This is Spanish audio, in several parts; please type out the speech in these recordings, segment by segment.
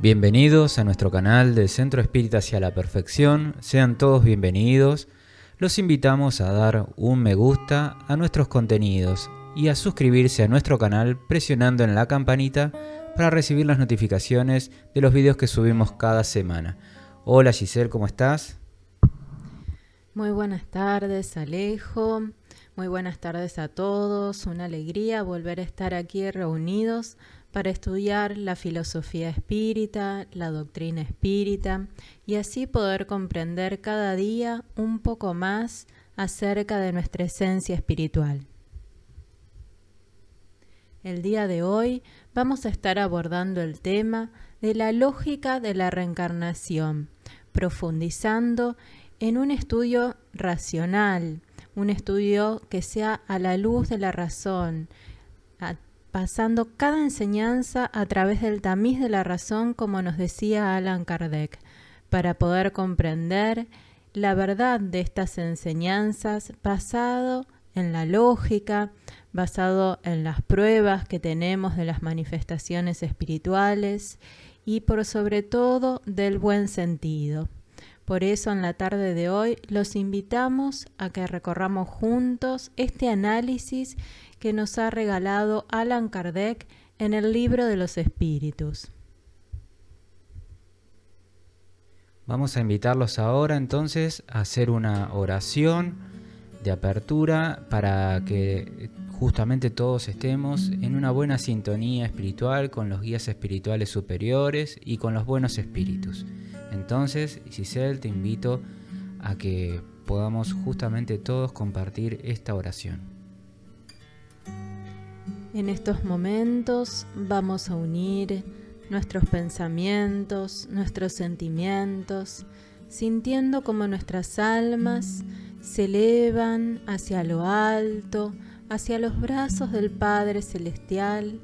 Bienvenidos a nuestro canal del Centro Espírita hacia la Perfección. Sean todos bienvenidos. Los invitamos a dar un me gusta a nuestros contenidos y a suscribirse a nuestro canal presionando en la campanita para recibir las notificaciones de los videos que subimos cada semana. Hola Giselle, ¿cómo estás? Muy buenas tardes, Alejo. Muy buenas tardes a todos. Una alegría volver a estar aquí reunidos para estudiar la filosofía espírita, la doctrina espírita y así poder comprender cada día un poco más acerca de nuestra esencia espiritual. El día de hoy vamos a estar abordando el tema de la lógica de la reencarnación, profundizando en un estudio racional, un estudio que sea a la luz de la razón, pasando cada enseñanza a través del tamiz de la razón, como nos decía Allan Kardec, para poder comprender la verdad de estas enseñanzas basado en la lógica, basado en las pruebas que tenemos de las manifestaciones espirituales y por sobre todo del buen sentido. Por eso en la tarde de hoy los invitamos a que recorramos juntos este análisis que nos ha regalado Allan Kardec en el Libro de los Espíritus. Vamos a invitarlos ahora entonces a hacer una oración de apertura para que justamente todos estemos en una buena sintonía espiritual con los guías espirituales superiores y con los buenos espíritus. Entonces, Giselle, te invito a que podamos justamente todos compartir esta oración. En estos momentos vamos a unir nuestros pensamientos, nuestros sentimientos, sintiendo como nuestras almas se elevan hacia lo alto, hacia los brazos del Padre Celestial,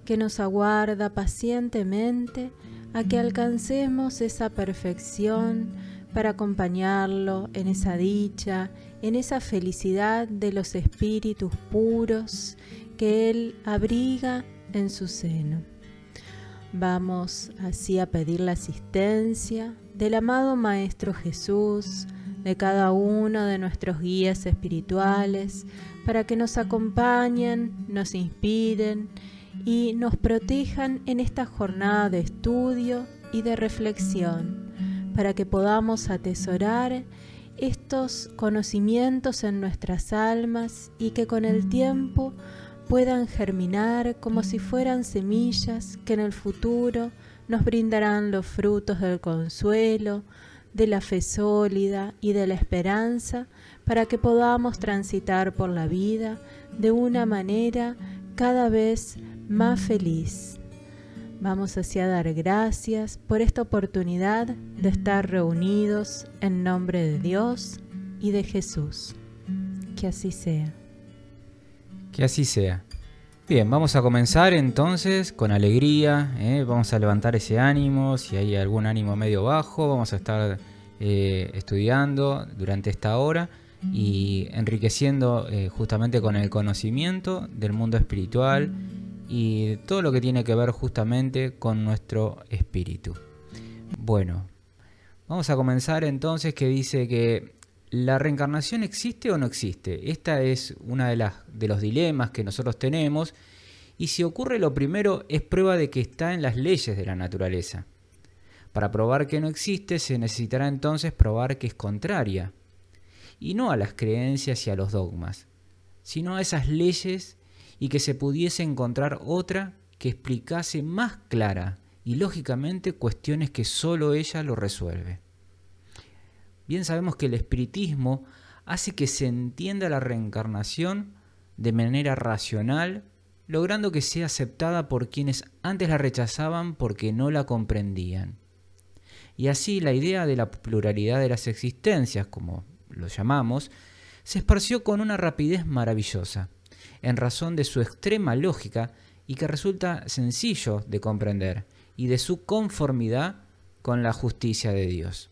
que nos aguarda pacientemente a que alcancemos esa perfección para acompañarlo en esa dicha, en esa felicidad de los espíritus puros que Él abriga en su seno. Vamos así a pedir la asistencia del amado Maestro Jesús, de cada uno de nuestros guías espirituales, para que nos acompañen, nos inspiren y nos protejan en esta jornada de estudio y de reflexión, para que podamos atesorar estos conocimientos en nuestras almas y que con el tiempo puedan germinar como si fueran semillas que en el futuro nos brindarán los frutos del consuelo, de la fe sólida y de la esperanza, para que podamos transitar por la vida de una manera cada vez más feliz. Vamos así a dar gracias por esta oportunidad de estar reunidos en nombre de Dios y de Jesús. Que así sea. Que así sea. Bien, vamos a comenzar entonces con alegría, vamos a levantar ese ánimo, si hay algún ánimo medio bajo, vamos a estar estudiando durante esta hora y enriqueciendo justamente con el conocimiento del mundo espiritual y todo lo que tiene que ver justamente con nuestro espíritu. Bueno, vamos a comenzar entonces, que dice que ¿la reencarnación existe o no existe? Esta es una de los dilemas que nosotros tenemos, y si ocurre lo primero es prueba de que está en las leyes de la naturaleza. Para probar que no existe se necesitará entonces probar que es contraria, y no a las creencias y a los dogmas, sino a esas leyes, y que se pudiese encontrar otra que explicase más clara y lógicamente cuestiones que solo ella lo resuelve. Bien sabemos que el espiritismo hace que se entienda la reencarnación de manera racional, logrando que sea aceptada por quienes antes la rechazaban porque no la comprendían. Y así la idea de la pluralidad de las existencias, como lo llamamos, se esparció con una rapidez maravillosa, en razón de su extrema lógica y que resulta sencillo de comprender, y de su conformidad con la justicia de Dios.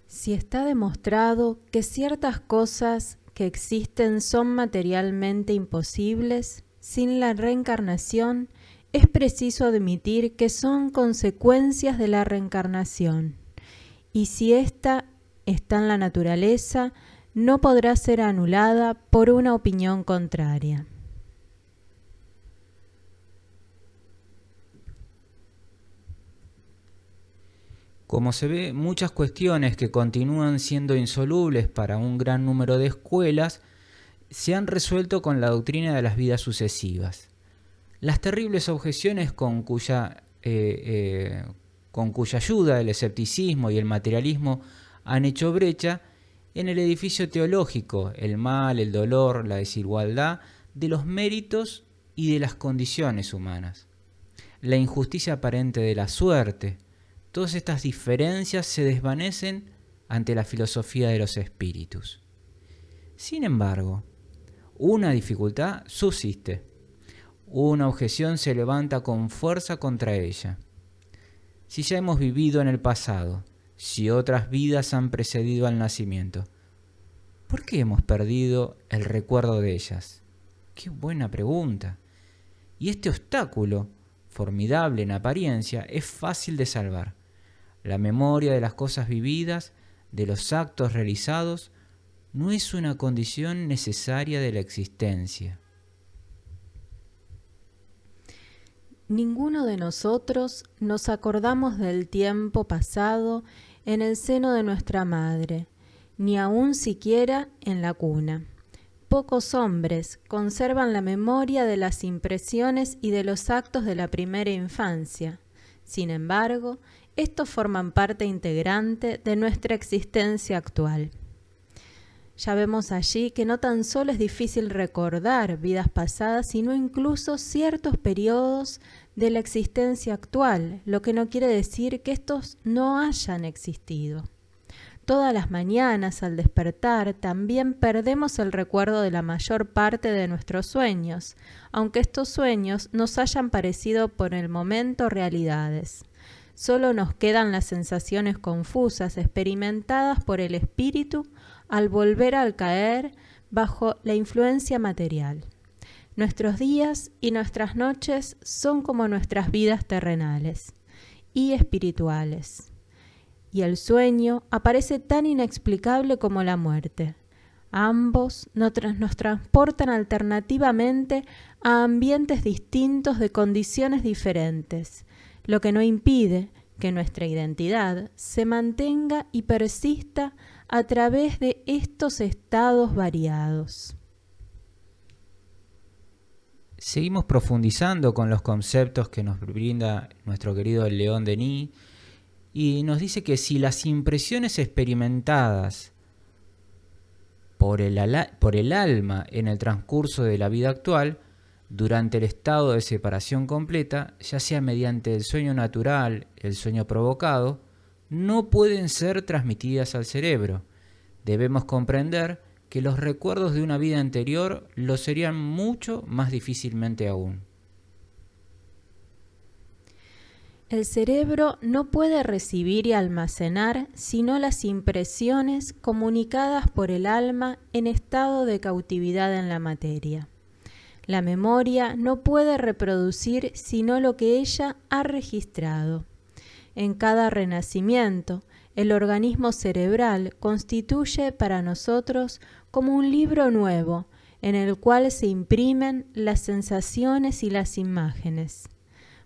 Si está demostrado que ciertas cosas que existen son materialmente imposibles, sin la reencarnación es preciso admitir que son consecuencias de la reencarnación, y si ésta está en la naturaleza, no podrá ser anulada por una opinión contraria. Como se ve, muchas cuestiones que continúan siendo insolubles para un gran número de escuelas se han resuelto con la doctrina de las vidas sucesivas. Las terribles objeciones con cuya ayuda el escepticismo y el materialismo han hecho brecha en el edificio teológico, el mal, el dolor, la desigualdad de los méritos y de las condiciones humanas, la injusticia aparente de la suerte. Todas estas diferencias se desvanecen ante la filosofía de los espíritus. Sin embargo, una dificultad subsiste. Una objeción se levanta con fuerza contra ella. Si ya hemos vivido en el pasado, si otras vidas han precedido al nacimiento, ¿por qué hemos perdido el recuerdo de ellas? ¡Qué buena pregunta! Y este obstáculo, formidable en apariencia, es fácil de salvar. La memoria de las cosas vividas, de los actos realizados, no es una condición necesaria de la existencia. Ninguno de nosotros nos acordamos del tiempo pasado en el seno de nuestra madre, ni aun siquiera en la cuna. Pocos hombres conservan la memoria de las impresiones y de los actos de la primera infancia. Sin embargo, estos forman parte integrante de nuestra existencia actual. Ya vemos allí que no tan solo es difícil recordar vidas pasadas, sino incluso ciertos periodos de la existencia actual, lo que no quiere decir que estos no hayan existido. Todas las mañanas al despertar también perdemos el recuerdo de la mayor parte de nuestros sueños, aunque estos sueños nos hayan parecido por el momento realidades. Solo nos quedan las sensaciones confusas experimentadas por el espíritu al volver al caer bajo la influencia material. Nuestros días y nuestras noches son como nuestras vidas terrenales y espirituales. Y el sueño aparece tan inexplicable como la muerte. Ambos nos transportan alternativamente a ambientes distintos de condiciones diferentes, lo que no impide que nuestra identidad se mantenga y persista a través de estos estados variados. Seguimos profundizando con los conceptos que nos brinda nuestro querido León Denis y nos dice que si las impresiones experimentadas por el alma en el transcurso de la vida actual, durante el estado de separación completa, ya sea mediante el sueño natural, el sueño provocado, no pueden ser transmitidas al cerebro. Debemos comprender que los recuerdos de una vida anterior lo serían mucho más difícilmente aún. El cerebro no puede recibir y almacenar sino las impresiones comunicadas por el alma en estado de cautividad en la materia. La memoria no puede reproducir sino lo que ella ha registrado. En cada renacimiento, el organismo cerebral constituye para nosotros como un libro nuevo en el cual se imprimen las sensaciones y las imágenes.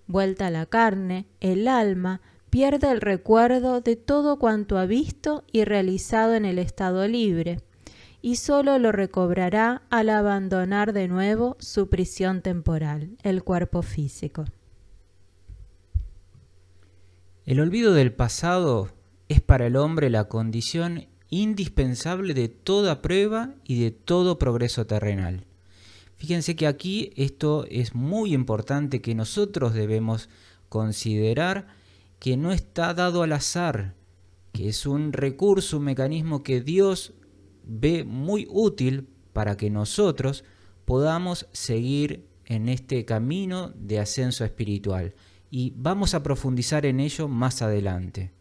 Vuelta a la carne, el alma pierde el recuerdo de todo cuanto ha visto y realizado en el estado libre, y solo lo recobrará al abandonar de nuevo su prisión temporal, el cuerpo físico. El olvido del pasado es para el hombre la condición indispensable de toda prueba y de todo progreso terrenal. Fíjense que aquí esto es muy importante, que nosotros debemos considerar que no está dado al azar, que es un recurso, un mecanismo que Dios ve muy útil para que nosotros podamos seguir en este camino de ascenso espiritual. Y vamos a profundizar en ello más adelante.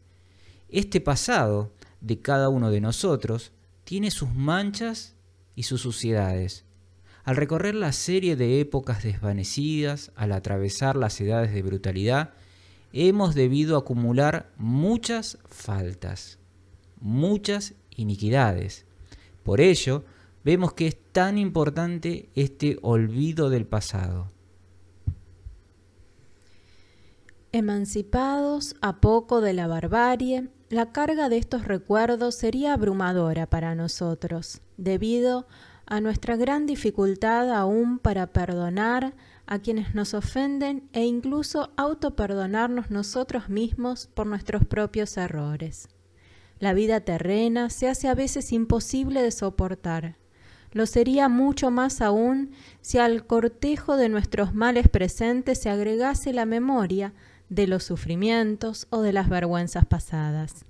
Este pasado de cada uno de nosotros tiene sus manchas y sus suciedades. Al recorrer la serie de épocas desvanecidas, al atravesar las edades de brutalidad, hemos debido acumular muchas faltas, muchas iniquidades. Por ello, vemos que es tan importante este olvido del pasado. Emancipados a poco de la barbarie, la carga de estos recuerdos sería abrumadora para nosotros, debido a nuestra gran dificultad aún para perdonar a quienes nos ofenden e incluso autoperdonarnos nosotros mismos por nuestros propios errores. La vida terrena se hace a veces imposible de soportar. Lo sería mucho más aún si al cortejo de nuestros males presentes se agregase la memoria de los sufrimientos o de las vergüenzas pasadas.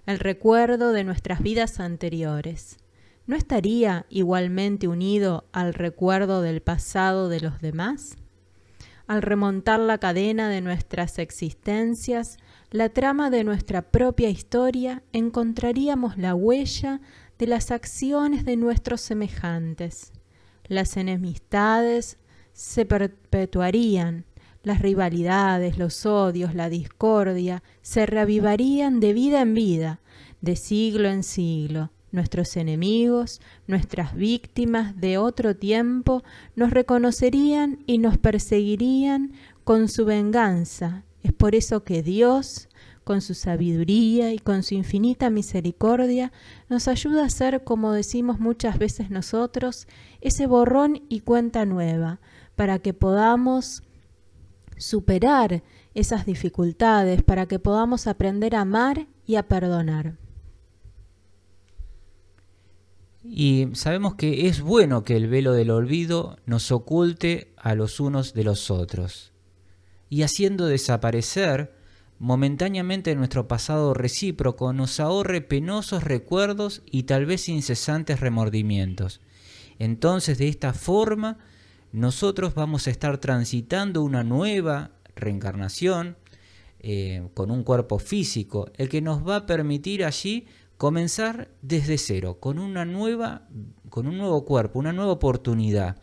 El recuerdo de nuestras vidas anteriores, ¿no estaría igualmente unido al recuerdo del pasado de los demás? Al remontar la cadena de nuestras existencias, la trama de nuestra propia historia, encontraríamos la huella de las acciones de nuestros semejantes. Las enemistades se perpetuarían, las rivalidades, los odios, la discordia se reavivarían de vida en vida, de siglo en siglo. Nuestros enemigos, nuestras víctimas de otro tiempo, nos reconocerían y nos perseguirían con su venganza. Es por eso que Dios, con su sabiduría y con su infinita misericordia, nos ayuda a ser, como decimos muchas veces nosotros, ese borrón y cuenta nueva, para que podamos superar esas dificultades, para que podamos aprender a amar y a perdonar. Y sabemos que es bueno que el velo del olvido nos oculte a los unos de los otros, y haciendo desaparecer momentáneamente nuestro pasado recíproco, nos ahorre penosos recuerdos y tal vez incesantes remordimientos. Entonces, de esta forma, nosotros vamos a estar transitando una nueva reencarnación con un cuerpo físico, el que nos va a permitir allí comenzar desde cero, con un nuevo cuerpo, una nueva oportunidad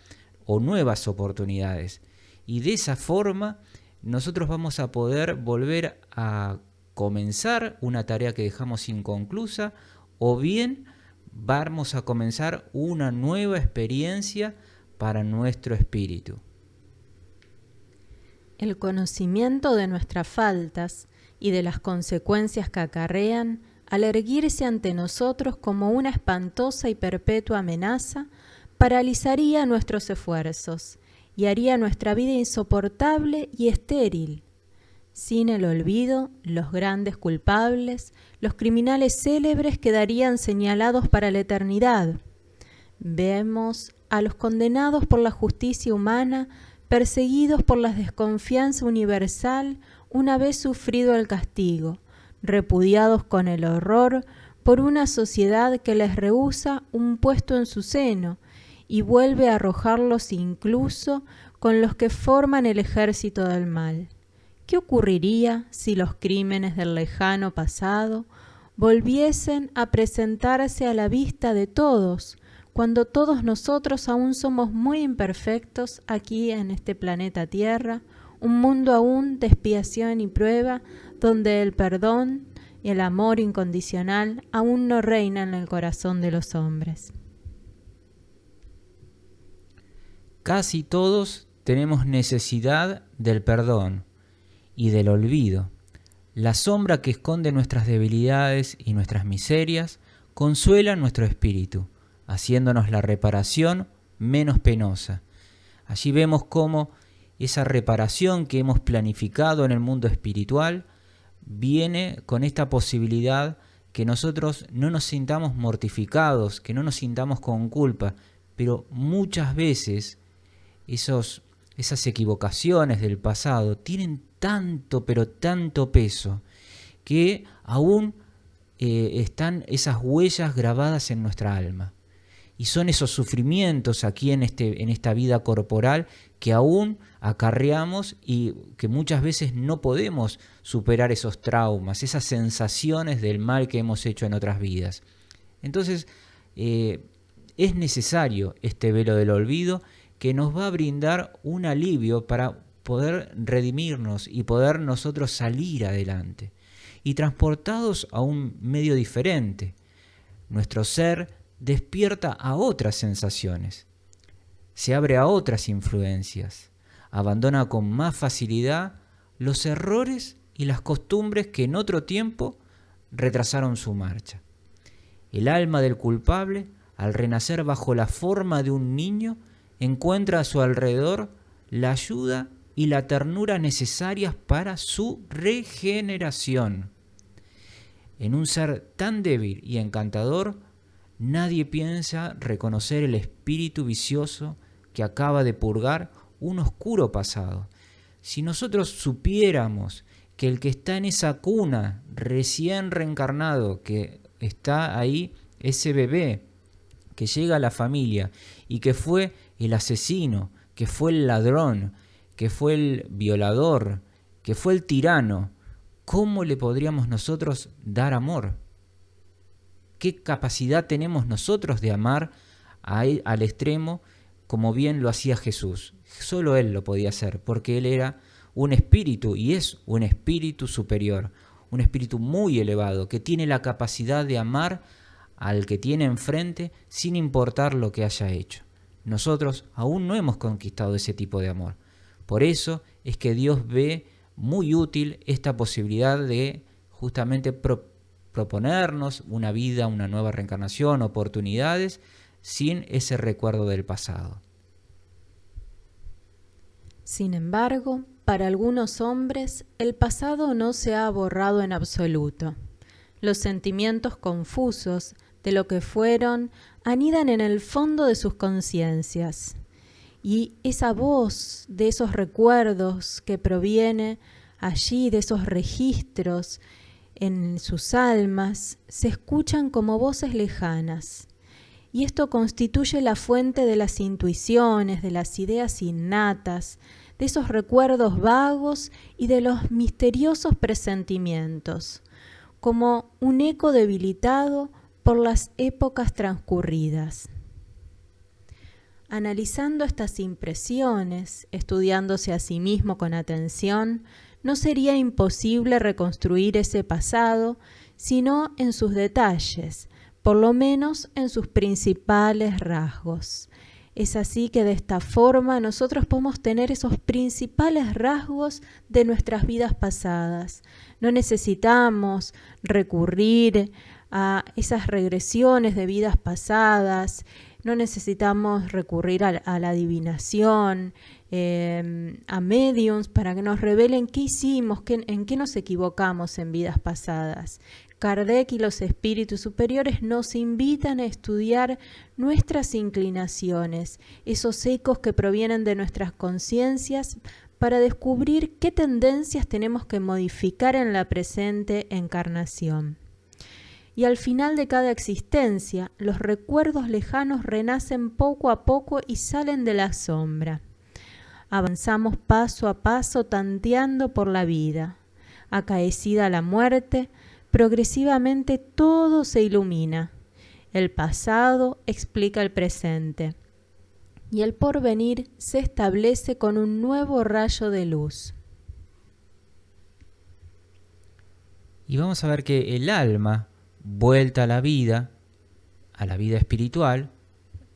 o nuevas oportunidades. Y de esa forma nosotros vamos a poder volver a comenzar una tarea que dejamos inconclusa, o bien vamos a comenzar una nueva experiencia para nuestro espíritu. El conocimiento de nuestras faltas y de las consecuencias que acarrean, al erguirse ante nosotros como una espantosa y perpetua amenaza, paralizaría nuestros esfuerzos y haría nuestra vida insoportable y estéril. Sin el olvido, los grandes culpables, los criminales célebres quedarían señalados para la eternidad. Vemos a los condenados por la justicia humana, perseguidos por la desconfianza universal una vez sufrido el castigo, repudiados con el horror por una sociedad que les rehúsa un puesto en su seno y vuelve a arrojarlos incluso con los que forman el ejército del mal. ¿Qué ocurriría si los crímenes del lejano pasado volviesen a presentarse a la vista de todos, cuando todos nosotros aún somos muy imperfectos aquí en este planeta Tierra, un mundo aún de expiación y prueba, donde el perdón y el amor incondicional aún no reinan en el corazón de los hombres? Casi todos tenemos necesidad del perdón y del olvido. La sombra que esconde nuestras debilidades y nuestras miserias consuela nuestro espíritu, haciéndonos la reparación menos penosa. Allí vemos cómo esa reparación que hemos planificado en el mundo espiritual viene con esta posibilidad que nosotros no nos sintamos mortificados, que no nos sintamos con culpa, pero muchas veces esas equivocaciones del pasado tienen tanto, pero tanto peso, que aún están esas huellas grabadas en nuestra alma. Y son esos sufrimientos aquí en esta vida corporal que aún acarreamos y que muchas veces no podemos superar esos traumas, esas sensaciones del mal que hemos hecho en otras vidas. Entonces, es necesario este velo del olvido que nos va a brindar un alivio para poder redimirnos y poder nosotros salir adelante. Y transportados a un medio diferente, nuestro ser despierta a otras sensaciones, se abre a otras influencias, abandona con más facilidad los errores y las costumbres que en otro tiempo retrasaron su marcha. El alma del culpable, al renacer bajo la forma de un niño, encuentra a su alrededor la ayuda y la ternura necesarias para su regeneración. En un ser tan débil y encantador, nadie piensa reconocer el espíritu vicioso que acaba de purgar un oscuro pasado. Si nosotros supiéramos que el que está en esa cuna recién reencarnado, que está ahí, ese bebé que llega a la familia y que fue el asesino, que fue el ladrón, que fue el violador, que fue el tirano, ¿cómo le podríamos nosotros dar amor? ¿Qué capacidad tenemos nosotros de amar al extremo como bien lo hacía Jesús? Solo Él lo podía hacer, porque Él era un espíritu y es un espíritu superior, un espíritu muy elevado que tiene la capacidad de amar al que tiene enfrente sin importar lo que haya hecho. Nosotros aún no hemos conquistado ese tipo de amor. Por eso es que Dios ve muy útil esta posibilidad de justamente proponernos una vida, una nueva reencarnación, oportunidades, sin ese recuerdo del pasado. Sin embargo, para algunos hombres, el pasado no se ha borrado en absoluto. Los sentimientos confusos de lo que fueron anidan en el fondo de sus conciencias. Y esa voz de esos recuerdos que proviene allí, de esos registros en sus almas, se escuchan como voces lejanas. Y esto constituye la fuente de las intuiciones, de las ideas innatas, de esos recuerdos vagos y de los misteriosos presentimientos, como un eco debilitado por las épocas transcurridas. Analizando estas impresiones, estudiándose a sí mismo con atención, no sería imposible reconstruir ese pasado, sino en sus detalles, por lo menos en sus principales rasgos. Es así que de esta forma nosotros podemos tener esos principales rasgos de nuestras vidas pasadas. No necesitamos recurrir a esas regresiones de vidas pasadas, no necesitamos recurrir a la adivinación, a mediums para que nos revelen qué hicimos, en qué nos equivocamos en vidas pasadas. Kardec y los espíritus superiores nos invitan a estudiar nuestras inclinaciones, esos ecos que provienen de nuestras conciencias, para descubrir qué tendencias tenemos que modificar en la presente encarnación. Y al final de cada existencia, los recuerdos lejanos renacen poco a poco y salen de la sombra. Avanzamos paso a paso tanteando por la vida. Acaecida la muerte, progresivamente todo se ilumina. El pasado explica el presente. Y el porvenir se establece con un nuevo rayo de luz. Y vamos a ver que el alma, vuelta a la vida espiritual,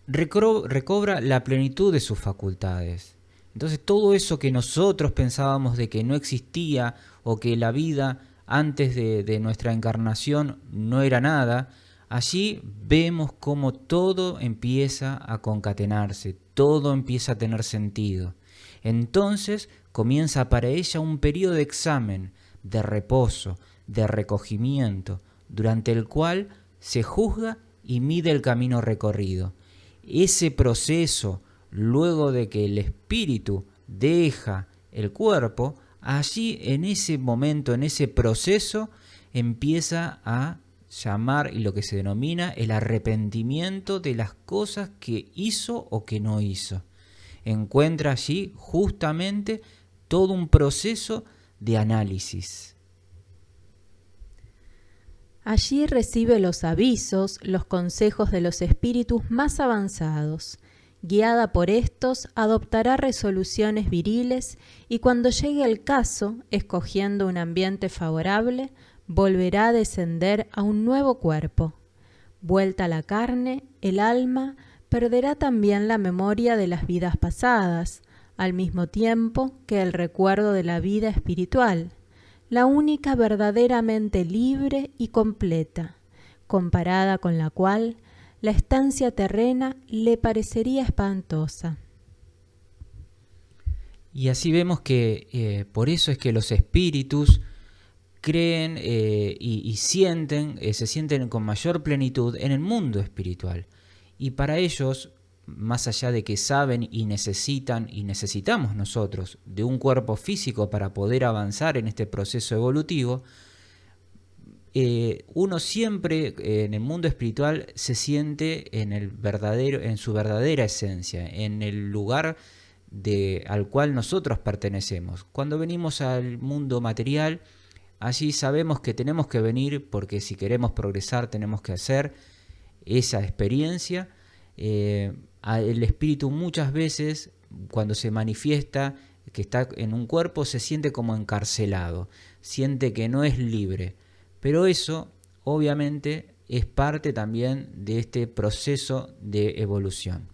recobra la plenitud de sus facultades. Entonces todo eso que nosotros pensábamos de que no existía o que la vida antes de nuestra encarnación no era nada, allí vemos cómo todo empieza a concatenarse, todo empieza a tener sentido. Entonces comienza para ella un periodo de examen, de reposo, de recogimiento, durante el cual se juzga y mide el camino recorrido. Ese proceso, luego de que el espíritu deja el cuerpo, allí en ese momento, en ese proceso, empieza a llamar y lo que se denomina el arrepentimiento de las cosas que hizo o que no hizo. Encuentra allí justamente todo un proceso de análisis. Allí recibe los avisos, los consejos de los espíritus más avanzados. Guiada por estos, adoptará resoluciones viriles y cuando llegue el caso, escogiendo un ambiente favorable, volverá a descender a un nuevo cuerpo. Vuelta a la carne, el alma perderá también la memoria de las vidas pasadas, al mismo tiempo que el recuerdo de la vida espiritual, la única verdaderamente libre y completa, comparada con la cual la estancia terrena le parecería espantosa. Y así vemos que por eso es que los espíritus creen y sienten, se sienten con mayor plenitud en el mundo espiritual. Y para ellos, más allá de que saben y necesitan y necesitamos nosotros de un cuerpo físico para poder avanzar en este proceso evolutivo, uno siempre en el mundo espiritual se siente en su verdadera esencia, en el lugar al cual nosotros pertenecemos. Cuando venimos al mundo material, allí sabemos que tenemos que venir porque si queremos progresar tenemos que hacer esa experiencia. El espíritu muchas veces, cuando se manifiesta que está en un cuerpo, se siente como encarcelado, siente que no es libre. Pero eso, obviamente, es parte también de este proceso de evolución.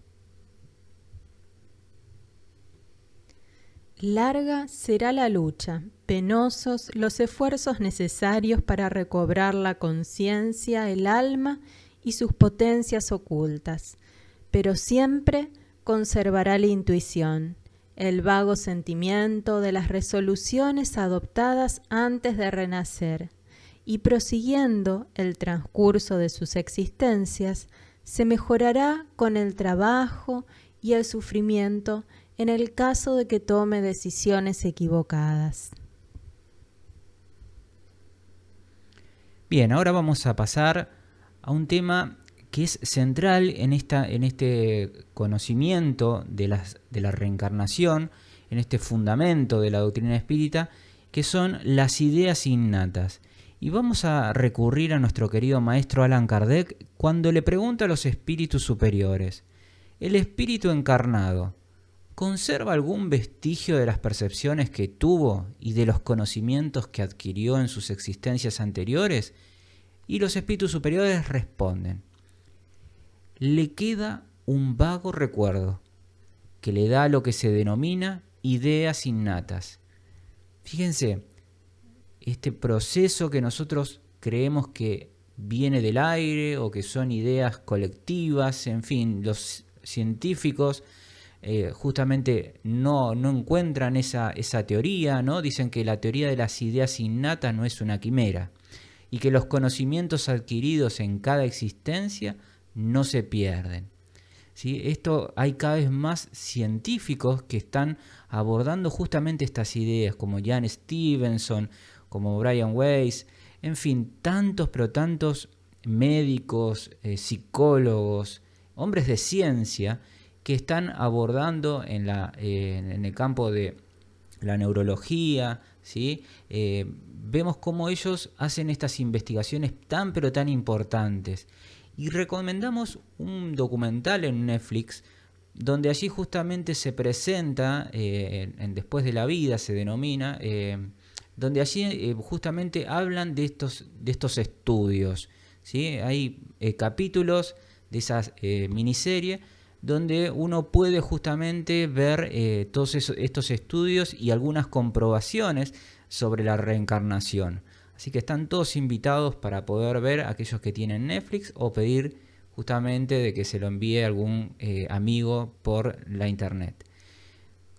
Larga será la lucha, penosos los esfuerzos necesarios para recobrar la conciencia, el alma y sus potencias ocultas, pero siempre conservará la intuición, el vago sentimiento de las resoluciones adoptadas antes de renacer, y prosiguiendo el transcurso de sus existencias, se mejorará con el trabajo y el sufrimiento en el caso de que tome decisiones equivocadas. Bien, ahora vamos a pasar a un tema que es central en este conocimiento de la reencarnación, en este fundamento de la doctrina espírita, que son las ideas innatas. Y vamos a recurrir a nuestro querido maestro Allan Kardec cuando le pregunta a los espíritus superiores: ¿el espíritu encarnado conserva algún vestigio de las percepciones que tuvo y de los conocimientos que adquirió en sus existencias anteriores? Y los espíritus superiores responden: le queda un vago recuerdo que le da lo que se denomina ideas innatas. Fíjense, este proceso que nosotros creemos que viene del aire o que son ideas colectivas, en fin, los científicos justamente no encuentran esa teoría, ¿no? Dicen que la teoría de las ideas innatas no es una quimera y que los conocimientos adquiridos en cada existencia no se pierden. ¿Sí? Esto hay cada vez más científicos que están abordando justamente estas ideas, como Jan Stevenson, como Brian Weiss, en fin, tantos médicos, psicólogos, hombres de ciencia que están abordando en el campo de la neurología, ¿sí? Vemos cómo ellos hacen estas investigaciones tan importantes. Y recomendamos un documental en Netflix donde allí justamente se presenta, en Después de la Vida se denomina, donde allí justamente hablan de estos estudios, ¿sí? Hay capítulos de esas miniseries donde uno puede justamente ver todos estos estudios y algunas comprobaciones sobre la reencarnación. Así que están todos invitados para poder ver aquellos que tienen Netflix o pedir justamente de que se lo envíe algún amigo por la internet.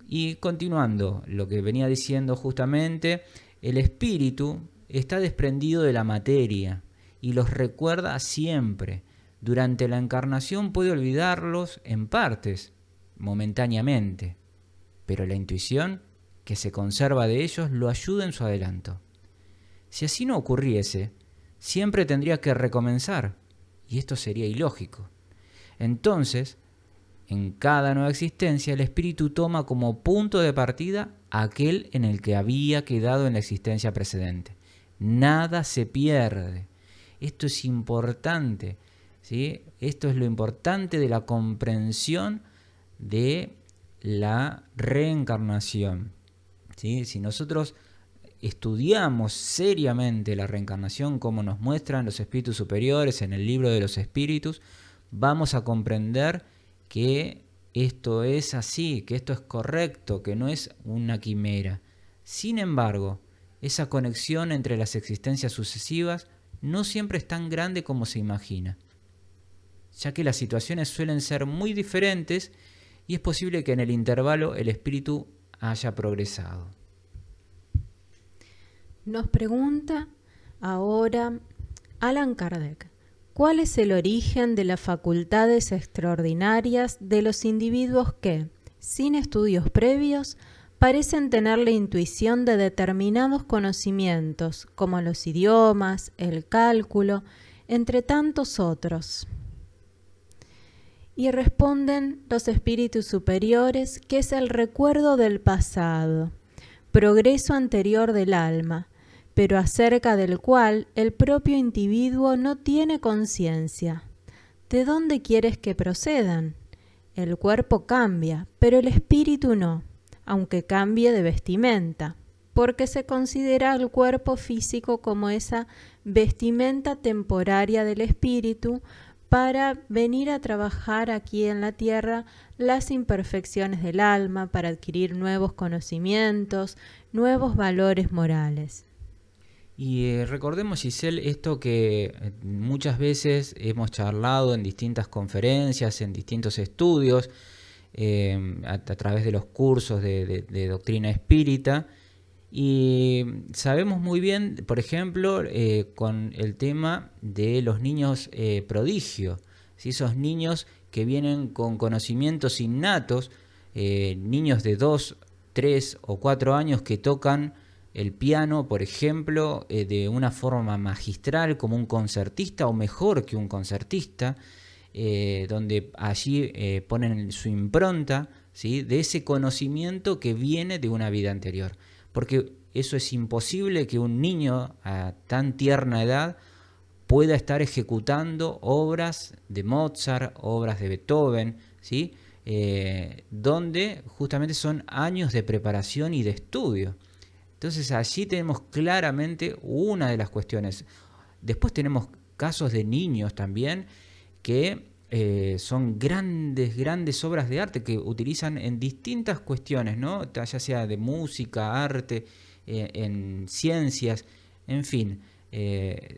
Y continuando lo que venía diciendo justamente, el espíritu está desprendido de la materia y los recuerda siempre. Durante la encarnación puede olvidarlos en partes, momentáneamente, pero la intuición que se conserva de ellos lo ayuda en su adelanto. Si así no ocurriese, siempre tendría que recomenzar, y esto sería ilógico. Entonces, en cada nueva existencia, el espíritu toma como punto de partida aquel en el que había quedado en la existencia precedente. Nada se pierde. Esto es importante, ¿sí? Esto es lo importante de la comprensión de la reencarnación, ¿sí? Si nosotros estudiamos seriamente la reencarnación, como nos muestran los espíritus superiores en el libro de los espíritus, vamos a comprender que esto es así, que esto es correcto, que no es una quimera. Sin embargo, esa conexión entre las existencias sucesivas no siempre es tan grande como se imagina, ya que las situaciones suelen ser muy diferentes y es posible que en el intervalo el espíritu haya progresado. Nos pregunta ahora Allan Kardec, ¿cuál es el origen de las facultades extraordinarias de los individuos que, sin estudios previos, parecen tener la intuición de determinados conocimientos, como los idiomas, el cálculo, entre tantos otros? Y responden los espíritus superiores que es el recuerdo del pasado, progreso anterior del alma, pero acerca del cual el propio individuo no tiene conciencia. ¿De dónde quieres que procedan? El cuerpo cambia, pero el espíritu no, aunque cambie de vestimenta, porque se considera el cuerpo físico como esa vestimenta temporaria del espíritu para venir a trabajar aquí en la tierra las imperfecciones del alma, para adquirir nuevos conocimientos, nuevos valores morales. Y recordemos, Giselle, esto que muchas veces hemos charlado en distintas conferencias, en distintos estudios, a través de los cursos de doctrina espírita, y sabemos muy bien, por ejemplo, con el tema de los niños prodigio, ¿sí? Esos niños que vienen con conocimientos innatos, niños de 2, 3 o 4 años que tocan el piano, por ejemplo, de una forma magistral como un concertista o mejor que un concertista, donde allí ponen su impronta, ¿sí? De ese conocimiento que viene de una vida anterior. Porque eso es imposible que un niño a tan tierna edad pueda estar ejecutando obras de Mozart, obras de Beethoven, ¿sí? Donde justamente son años de preparación y de estudio. Entonces allí tenemos claramente una de las cuestiones. Después tenemos casos de niños también que son grandes obras de arte que utilizan en distintas cuestiones, ¿no? Ya sea de música, arte, en ciencias, en fin.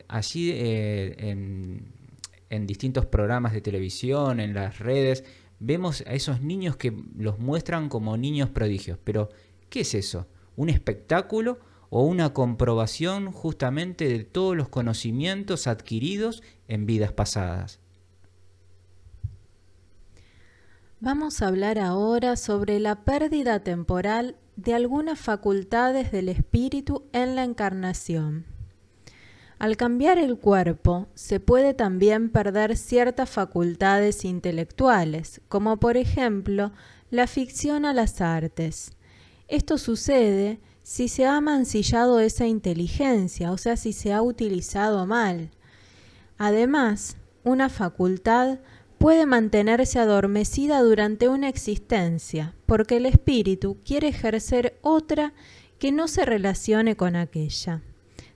Allí en distintos programas de televisión, en las redes, vemos a esos niños que los muestran como niños prodigios. Pero, ¿qué es eso? ¿Un espectáculo o una comprobación justamente de todos los conocimientos adquiridos en vidas pasadas? Vamos a hablar ahora sobre la pérdida temporal de algunas facultades del espíritu en la encarnación. Al cambiar el cuerpo, se puede también perder ciertas facultades intelectuales, como por ejemplo la afición a las artes. Esto sucede si se ha mancillado esa inteligencia, o sea, si se ha utilizado mal. Además, una facultad puede mantenerse adormecida durante una existencia, porque el espíritu quiere ejercer otra que no se relacione con aquella.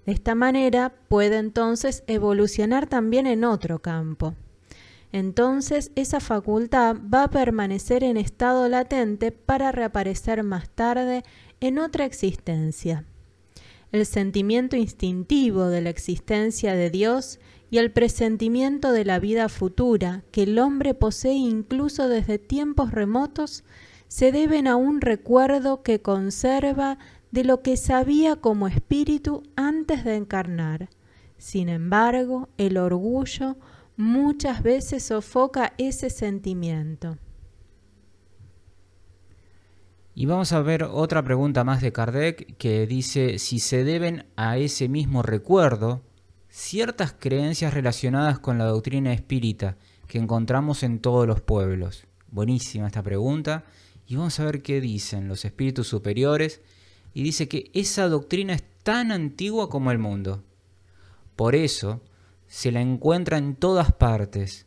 De esta manera puede entonces evolucionar también en otro campo. Entonces esa facultad va a permanecer en estado latente para reaparecer más tarde en otra existencia. El sentimiento instintivo de la existencia de Dios y el presentimiento de la vida futura que el hombre posee incluso desde tiempos remotos se deben a un recuerdo que conserva de lo que sabía como espíritu antes de encarnar. Sin embargo, el orgullo muchas veces sofoca ese sentimiento. Y vamos a ver otra pregunta más de Kardec que dice si se deben a ese mismo recuerdo ciertas creencias relacionadas con la doctrina espírita que encontramos en todos los pueblos. Buenísima esta pregunta y vamos a ver qué dicen los espíritus superiores. Y dice que esa doctrina es tan antigua como el mundo. Por eso se la encuentra en todas partes,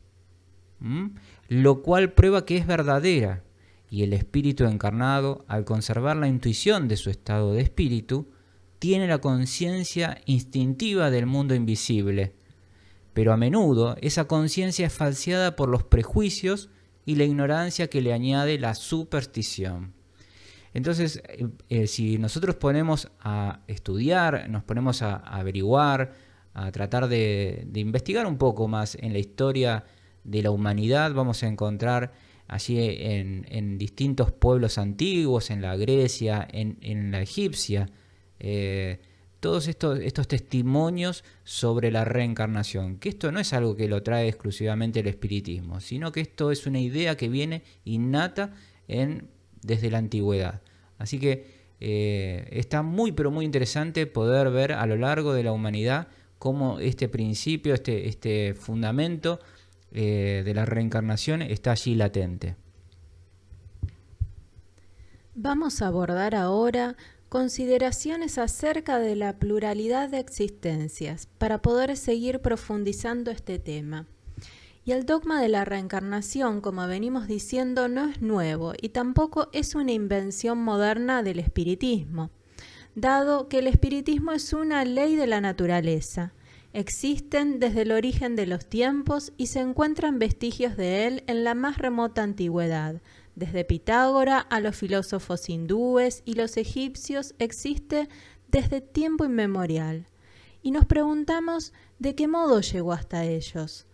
lo cual prueba que es verdadera, y el espíritu encarnado, al conservar la intuición de su estado de espíritu, tiene la conciencia instintiva del mundo invisible, pero a menudo esa conciencia es falseada por los prejuicios y la ignorancia que le añade la superstición. Entonces, si nosotros ponemos a estudiar, nos ponemos a averiguar, a tratar de investigar un poco más en la historia de la humanidad, vamos a encontrar allí en distintos pueblos antiguos, en la Grecia, en la egipcia, todos estos testimonios sobre la reencarnación, que esto no es algo que lo trae exclusivamente el espiritismo, sino que esto es una idea que viene innata desde la antigüedad. Así que está muy pero muy interesante poder ver a lo largo de la humanidad cómo este principio, este fundamento de la reencarnación está allí latente. Vamos a abordar ahora consideraciones acerca de la pluralidad de existencias para poder seguir profundizando este tema. Y el dogma de la reencarnación, como venimos diciendo, no es nuevo y tampoco es una invención moderna del espiritismo, dado que el espiritismo es una ley de la naturaleza. Existen desde el origen de los tiempos y se encuentran vestigios de él en la más remota antigüedad. Desde Pitágora a los filósofos hindúes y los egipcios existe desde tiempo inmemorial. Y nos preguntamos de qué modo llegó hasta ellos.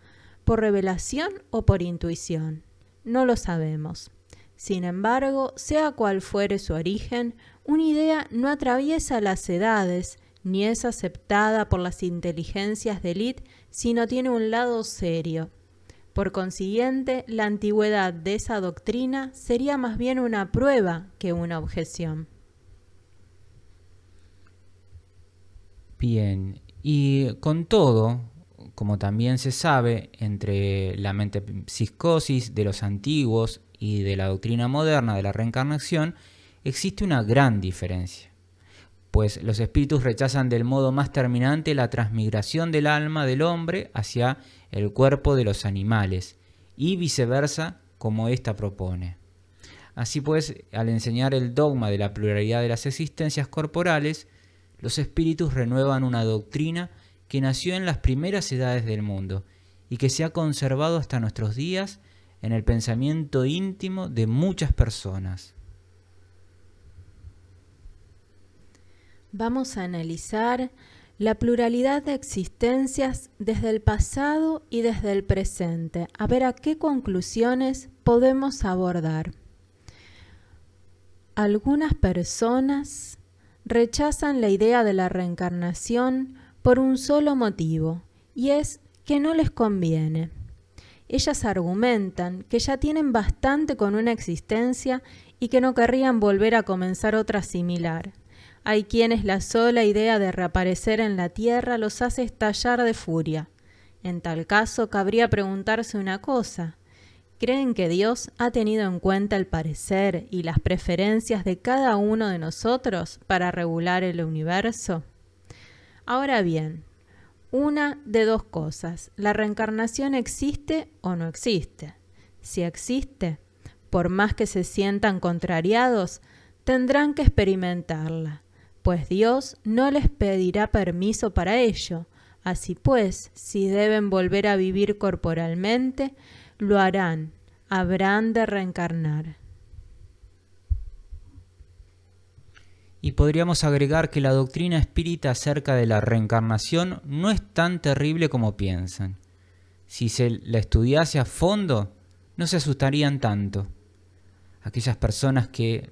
¿Por revelación o por intuición? No lo sabemos. Sin embargo, sea cual fuere su origen, una idea no atraviesa las edades, ni es aceptada por las inteligencias de élite, sino tiene un lado serio. Por consiguiente, la antigüedad de esa doctrina sería más bien una prueba que una objeción. Bien, y con todo, como también se sabe, entre la metempsicosis de los antiguos y de la doctrina moderna de la reencarnación, existe una gran diferencia, pues los espíritus rechazan del modo más terminante la transmigración del alma del hombre hacia el cuerpo de los animales, y viceversa, como ésta propone. Así pues, al enseñar el dogma de la pluralidad de las existencias corporales, los espíritus renuevan una doctrina que nació en las primeras edades del mundo y que se ha conservado hasta nuestros días en el pensamiento íntimo de muchas personas. Vamos a analizar la pluralidad de existencias desde el pasado y desde el presente, a ver a qué conclusiones podemos abordar. Algunas personas rechazan la idea de la reencarnación por un solo motivo, y es que no les conviene. Ellas argumentan que ya tienen bastante con una existencia y que no querrían volver a comenzar otra similar. Hay quienes la sola idea de reaparecer en la tierra los hace estallar de furia. En tal caso, cabría preguntarse una cosa. ¿Creen que Dios ha tenido en cuenta el parecer y las preferencias de cada uno de nosotros para regular el universo? Ahora bien, una de dos cosas. ¿La reencarnación existe o no existe? Si existe, por más que se sientan contrariados, tendrán que experimentarla, pues Dios no les pedirá permiso para ello. Así pues, si deben volver a vivir corporalmente, lo harán, habrán de reencarnar. Y podríamos agregar que la doctrina espírita acerca de la reencarnación no es tan terrible como piensan. Si se la estudiase a fondo, no se asustarían tanto. Aquellas personas que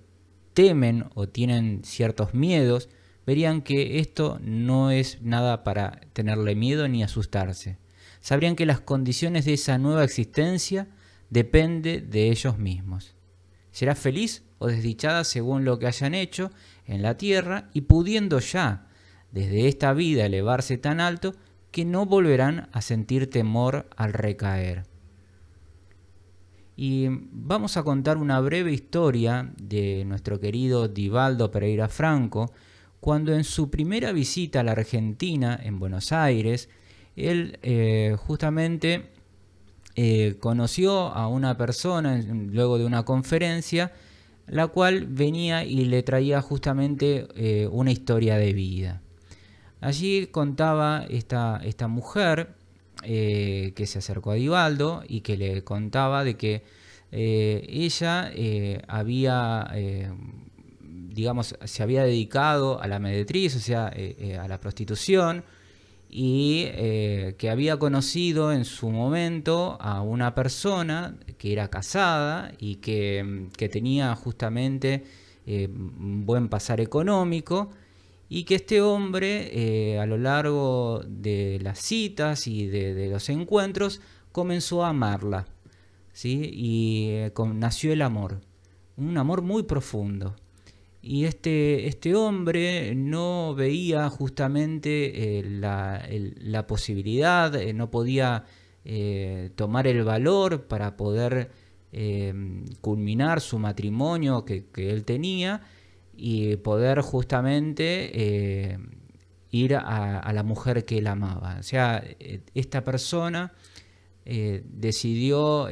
temen o tienen ciertos miedos, verían que esto no es nada para tenerle miedo ni asustarse. Sabrían que las condiciones de esa nueva existencia dependen de ellos mismos. Será feliz o desdichada según lo que hayan hecho en la tierra y pudiendo ya desde esta vida elevarse tan alto que no volverán a sentir temor al recaer. Y vamos a contar una breve historia de nuestro querido Divaldo Pereira Franco, cuando en su primera visita a la Argentina, en Buenos Aires, él justamente conoció a una persona luego de una conferencia, la cual venía y le traía justamente una historia de vida. Allí contaba esta mujer que se acercó a Divaldo y que le contaba de que ella había, digamos, se había dedicado a la meretriz, o sea, a la prostitución, y que había conocido en su momento a una persona que era casada y que tenía justamente un buen pasar económico, y que este hombre a lo largo de las citas y de los encuentros comenzó a amarla, ¿sí? Y nació el amor, un amor muy profundo. Y este hombre no veía justamente la posibilidad, no podía tomar el valor para poder culminar su matrimonio que él tenía y poder justamente ir a la mujer que él amaba. O sea, esta persona decidió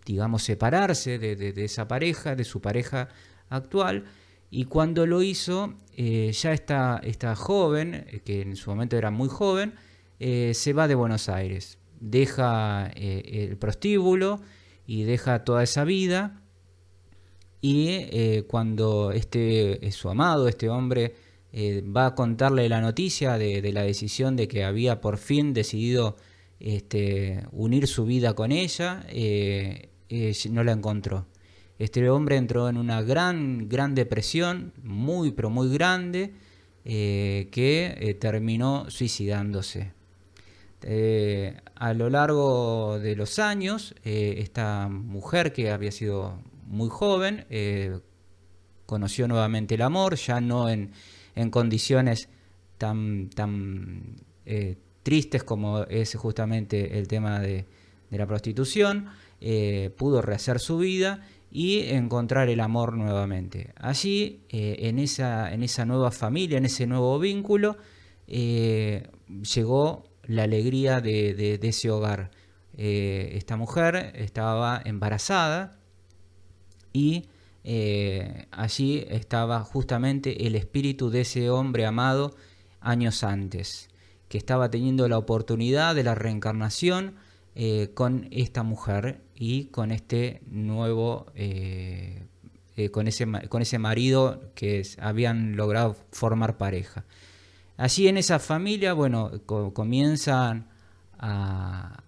digamos, separarse de esa pareja, de su pareja actual, y cuando lo hizo, ya esta joven, que en su momento era muy joven, se va de Buenos Aires, deja el prostíbulo y deja toda esa vida, y cuando su amado, este hombre, va a contarle la noticia de la decisión de que había por fin decidido unir su vida con ella, no la encontró. Este hombre entró en una gran depresión, muy pero muy grande, que terminó suicidándose. A lo largo de los años, esta mujer, que había sido muy joven, conoció nuevamente el amor, ya no en condiciones tan tristes como es justamente el tema de la prostitución. Pudo rehacer su vida y encontrar el amor nuevamente. Allí, en esa nueva familia, en ese nuevo vínculo, llegó la alegría de ese hogar. Esta mujer estaba embarazada y allí estaba justamente el espíritu de ese hombre amado años antes, que estaba teniendo la oportunidad de la reencarnación con esta mujer y con este nuevo, con ese marido que habían logrado formar pareja. Allí en esa familia, bueno, comienzan a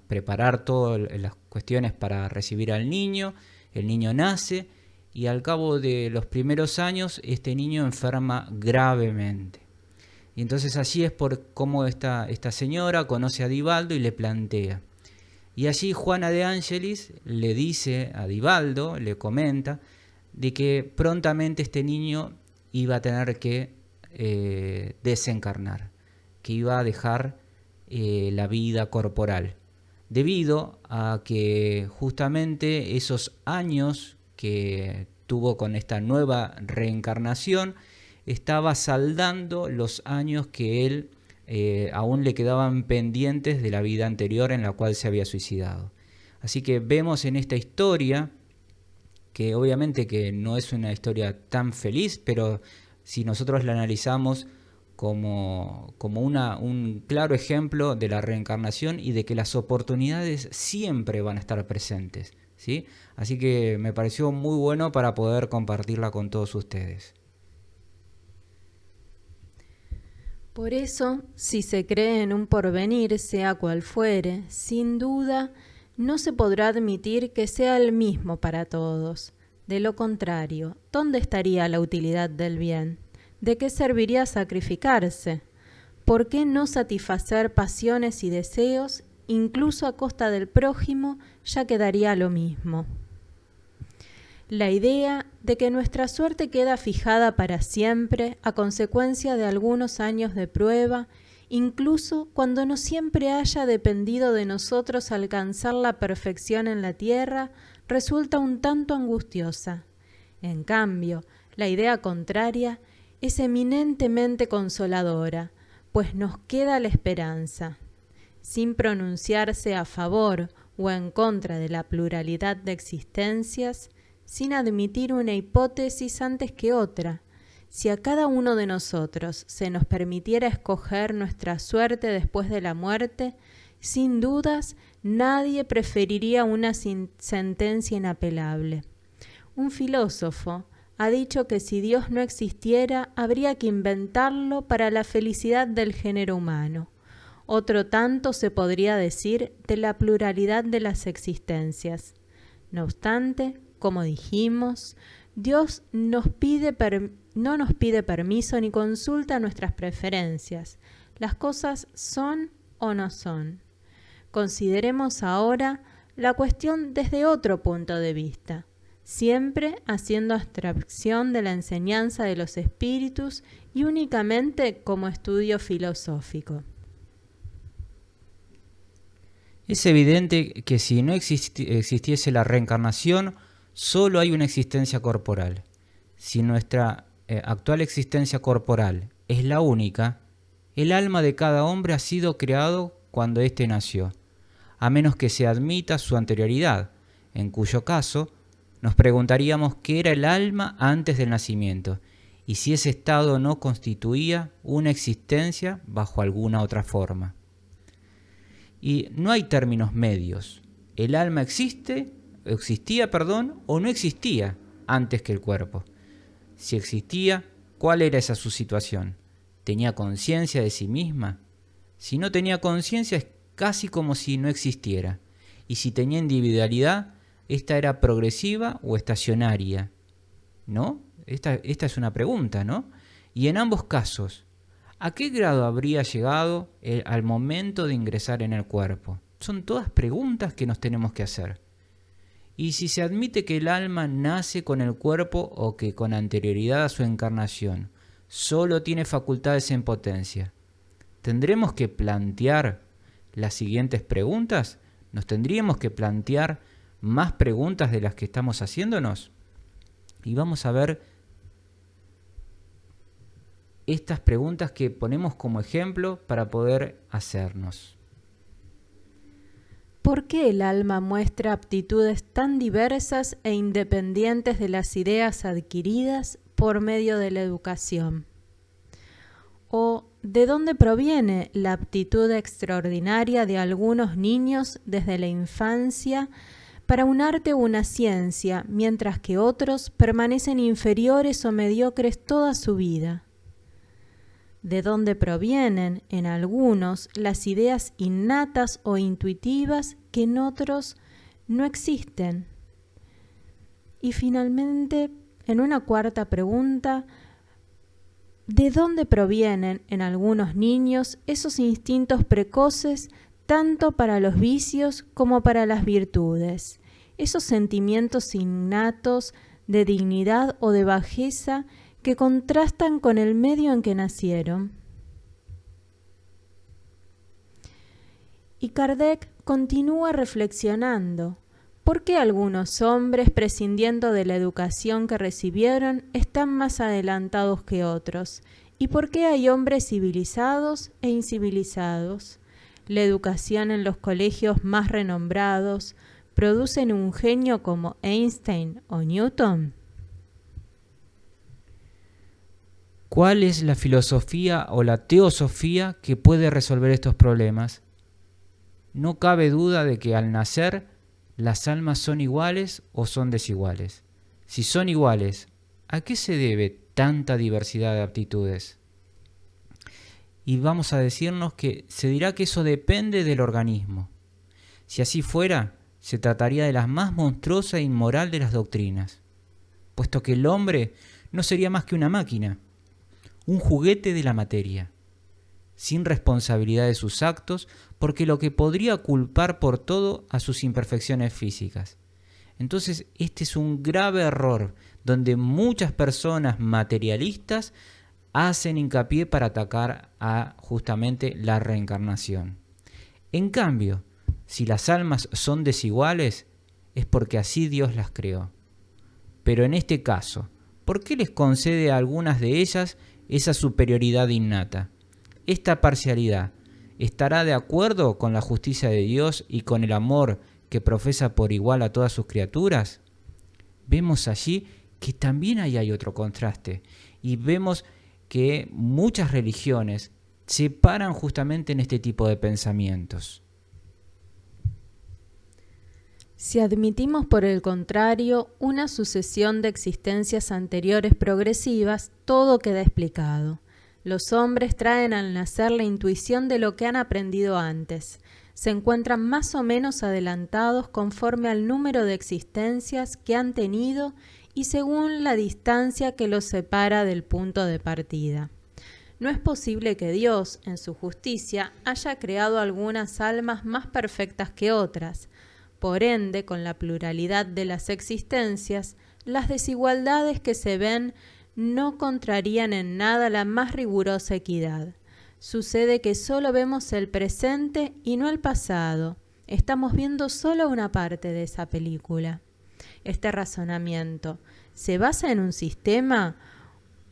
preparar todas las cuestiones para recibir al niño. El niño nace y al cabo de los primeros años este niño enferma gravemente. Y entonces así es por cómo esta señora conoce a Divaldo y le plantea. Y allí Juana de Ángelis le dice a Divaldo, le comenta, de que prontamente este niño iba a tener que desencarnar, que iba a dejar la vida corporal, debido a que justamente esos años que tuvo con esta nueva reencarnación estaba saldando los años que él aún le quedaban pendientes de la vida anterior en la cual se había suicidado. Así que vemos en esta historia, que obviamente que no es una historia tan feliz, pero si nosotros la analizamos como un claro ejemplo de la reencarnación y de que las oportunidades siempre van a estar presentes, ¿sí? Así que me pareció muy bueno para poder compartirla con todos ustedes. Por eso, si se cree en un porvenir, sea cual fuere, sin duda, no se podrá admitir que sea el mismo para todos. De lo contrario, ¿dónde estaría la utilidad del bien? ¿De qué serviría sacrificarse? ¿Por qué no satisfacer pasiones y deseos, incluso a costa del prójimo, ya quedaría lo mismo? La idea de que nuestra suerte queda fijada para siempre a consecuencia de algunos años de prueba, incluso cuando no siempre haya dependido de nosotros alcanzar la perfección en la tierra, resulta un tanto angustiosa. En cambio, la idea contraria es eminentemente consoladora, pues nos queda la esperanza. Sin pronunciarse a favor o en contra de la pluralidad de existencias, sin admitir una hipótesis antes que otra, si a cada uno de nosotros se nos permitiera escoger nuestra suerte después de la muerte, sin dudas nadie preferiría una sentencia inapelable. Un filósofo ha dicho que si Dios no existiera, habría que inventarlo para la felicidad del género humano. Otro tanto se podría decir de la pluralidad de las existencias. No obstante, como dijimos, Dios no nos pide permiso ni consulta nuestras preferencias. Las cosas son o no son. Consideremos ahora la cuestión desde otro punto de vista, siempre haciendo abstracción de la enseñanza de los espíritus y únicamente como estudio filosófico. Es evidente que si no existiese la reencarnación, solo hay una existencia corporal. Si nuestra actual existencia corporal es la única, el alma de cada hombre ha sido creado cuando éste nació, a menos que se admita su anterioridad, en cuyo caso nos preguntaríamos qué era el alma antes del nacimiento y si ese estado no constituía una existencia bajo alguna otra forma. Y no hay términos medios. El alma existía o no existía antes que el cuerpo. Si existía, ¿cuál era esa su situación? ¿Tenía conciencia de sí misma? Si no tenía conciencia, es casi como si no existiera. Y si tenía individualidad, ¿esta era progresiva o estacionaria? ¿No? Esta es una pregunta, ¿no? Y en ambos casos, ¿a qué grado habría llegado al momento de ingresar en el cuerpo? Son todas preguntas que nos tenemos que hacer. Y si se admite que el alma nace con el cuerpo o que con anterioridad a su encarnación solo tiene facultades en potencia, ¿tendremos que plantear las siguientes preguntas? ¿Nos tendríamos que plantear más preguntas de las que estamos haciéndonos? Y vamos a ver estas preguntas que ponemos como ejemplo para poder hacernos. ¿Por qué el alma muestra aptitudes tan diversas e independientes de las ideas adquiridas por medio de la educación? ¿O de dónde proviene la aptitud extraordinaria de algunos niños desde la infancia para un arte o una ciencia, mientras que otros permanecen inferiores o mediocres toda su vida? ¿De dónde provienen en algunos las ideas innatas o intuitivas que en otros no existen? Y finalmente, en una cuarta pregunta, ¿de dónde provienen en algunos niños esos instintos precoces tanto para los vicios como para las virtudes? Esos sentimientos innatos de dignidad o de bajeza que contrastan con el medio en que nacieron. Y Kardec continúa reflexionando. ¿Por qué algunos hombres, prescindiendo de la educación que recibieron, están más adelantados que otros? ¿Y por qué hay hombres civilizados e incivilizados? La educación en los colegios más renombrados produce un genio como Einstein o Newton. ¿Cuál es la filosofía o la teosofía que puede resolver estos problemas? No cabe duda de que al nacer las almas son iguales o son desiguales. Si son iguales, ¿a qué se debe tanta diversidad de aptitudes? Y vamos a decirnos que se dirá que eso depende del organismo. Si así fuera, se trataría de la más monstruosa e inmoral de las doctrinas, puesto que el hombre no sería más que una máquina, un juguete de la materia, sin responsabilidad de sus actos, porque lo que podría culpar por todo a sus imperfecciones físicas. Entonces, este es un grave error, donde muchas personas materialistas hacen hincapié para atacar a justamente la reencarnación. En cambio, si las almas son desiguales, es porque así Dios las creó. Pero en este caso, ¿por qué les concede a algunas de ellas esa superioridad innata? esta parcialidad estará de acuerdo con la justicia de Dios y con el amor que profesa por igual a todas sus criaturas? Vemos allí que también ahí hay otro contraste y vemos que muchas religiones se paran justamente en este tipo de pensamientos. Si admitimos, por el contrario, una sucesión de existencias anteriores progresivas, todo queda explicado. Los hombres traen al nacer la intuición de lo que han aprendido antes. Se encuentran más o menos adelantados conforme al número de existencias que han tenido y según la distancia que los separa del punto de partida. No es posible que Dios, en su justicia, haya creado algunas almas más perfectas que otras. Por ende, con la pluralidad de las existencias, las desigualdades que se ven no contrarían en nada la más rigurosa equidad. Sucede que solo vemos el presente y no el pasado. Estamos viendo solo una parte de esa película. Este razonamiento ¿se basa en un sistema,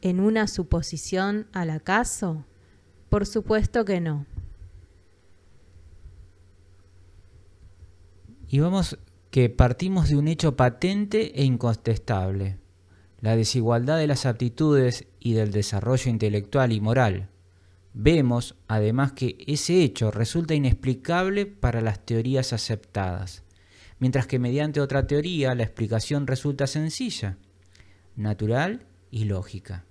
en una suposición al acaso? Por supuesto que no. Y vamos que partimos de un hecho patente e incontestable, la desigualdad de las aptitudes y del desarrollo intelectual y moral. Vemos, además, que ese hecho resulta inexplicable para las teorías aceptadas, mientras que mediante otra teoría la explicación resulta sencilla, natural y lógica.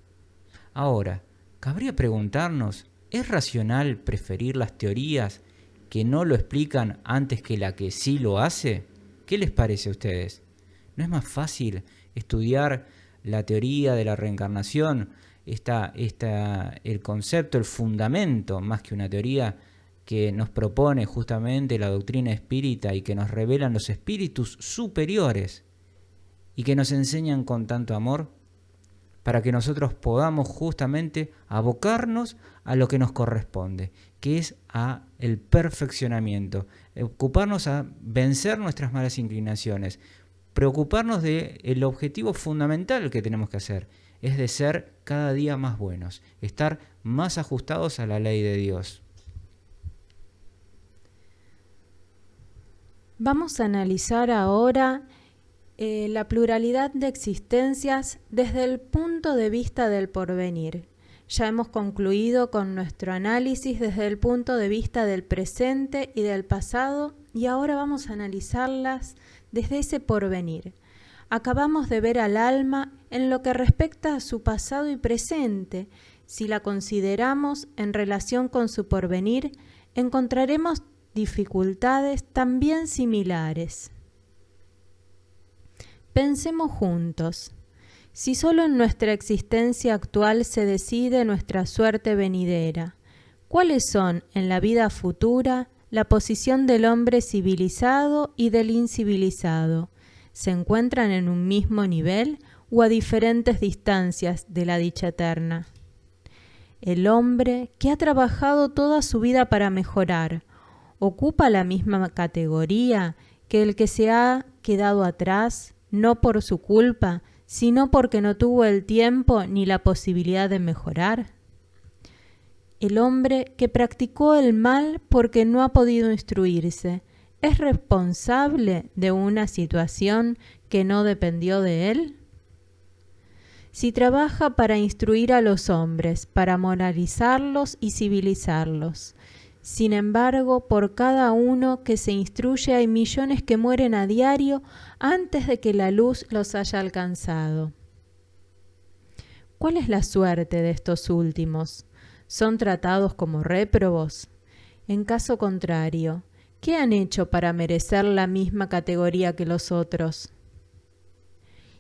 Ahora, cabría preguntarnos, ¿es racional preferir las teorías que no lo explican antes que la que sí lo hace? ¿Qué les parece a ustedes? ¿No es más fácil estudiar la teoría de la reencarnación, el concepto, el fundamento, más que una teoría que nos propone justamente la doctrina espírita y que nos revelan los espíritus superiores y que nos enseñan con tanto amor para que nosotros podamos justamente abocarnos a lo que nos corresponde, que es a el perfeccionamiento, ocuparnos a vencer nuestras malas inclinaciones, preocuparnos del objetivo fundamental que tenemos que hacer, es de ser cada día más buenos, estar más ajustados a la ley de Dios. Vamos a analizar ahora la pluralidad de existencias desde el punto de vista del porvenir. Ya hemos concluido con nuestro análisis desde el punto de vista del presente y del pasado y ahora vamos a analizarlas desde ese porvenir. Acabamos de ver al alma en lo que respecta a su pasado y presente. Si la consideramos en relación con su porvenir, encontraremos dificultades también similares. Pensemos juntos. Si solo en nuestra existencia actual se decide nuestra suerte venidera, ¿cuáles son en la vida futura la posición del hombre civilizado y del incivilizado? ¿Se encuentran en un mismo nivel o a diferentes distancias de la dicha eterna? El hombre que ha trabajado toda su vida para mejorar, ¿ocupa la misma categoría que el que se ha quedado atrás, no por su culpa, sino porque no tuvo el tiempo ni la posibilidad de mejorar? El hombre que practicó el mal porque no ha podido instruirse, ¿es responsable de una situación que no dependió de él? Si trabaja para instruir a los hombres, para moralizarlos y civilizarlos, sin embargo, por cada uno que se instruye hay millones que mueren a diario antes de que la luz los haya alcanzado. ¿Cuál es la suerte de estos últimos? ¿Son tratados como réprobos? En caso contrario, ¿qué han hecho para merecer la misma categoría que los otros?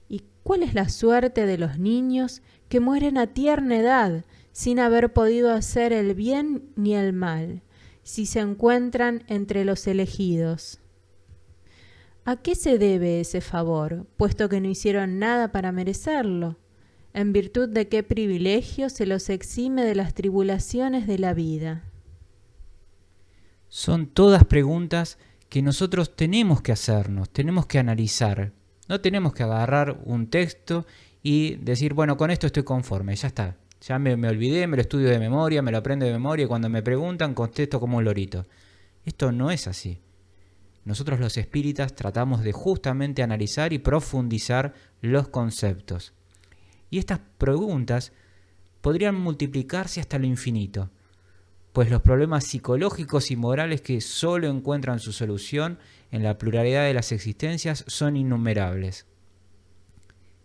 ¿Y cuál es la suerte de los niños que mueren a tierna edad sin haber podido hacer el bien ni el mal, si se encuentran entre los elegidos? ¿A qué se debe ese favor, puesto que no hicieron nada para merecerlo? ¿En virtud de qué privilegio se los exime de las tribulaciones de la vida? Son todas preguntas que nosotros tenemos que hacernos, tenemos que analizar. No tenemos que agarrar un texto y decir, bueno, con esto estoy conforme, ya está. Ya me olvidé, me lo estudio de memoria, me lo aprendo de memoria y cuando me preguntan contesto como un lorito. Esto no es así. Nosotros los espíritas tratamos de justamente analizar y profundizar los conceptos. Y estas preguntas podrían multiplicarse hasta lo infinito, pues los problemas psicológicos y morales que solo encuentran su solución en la pluralidad de las existencias son innumerables.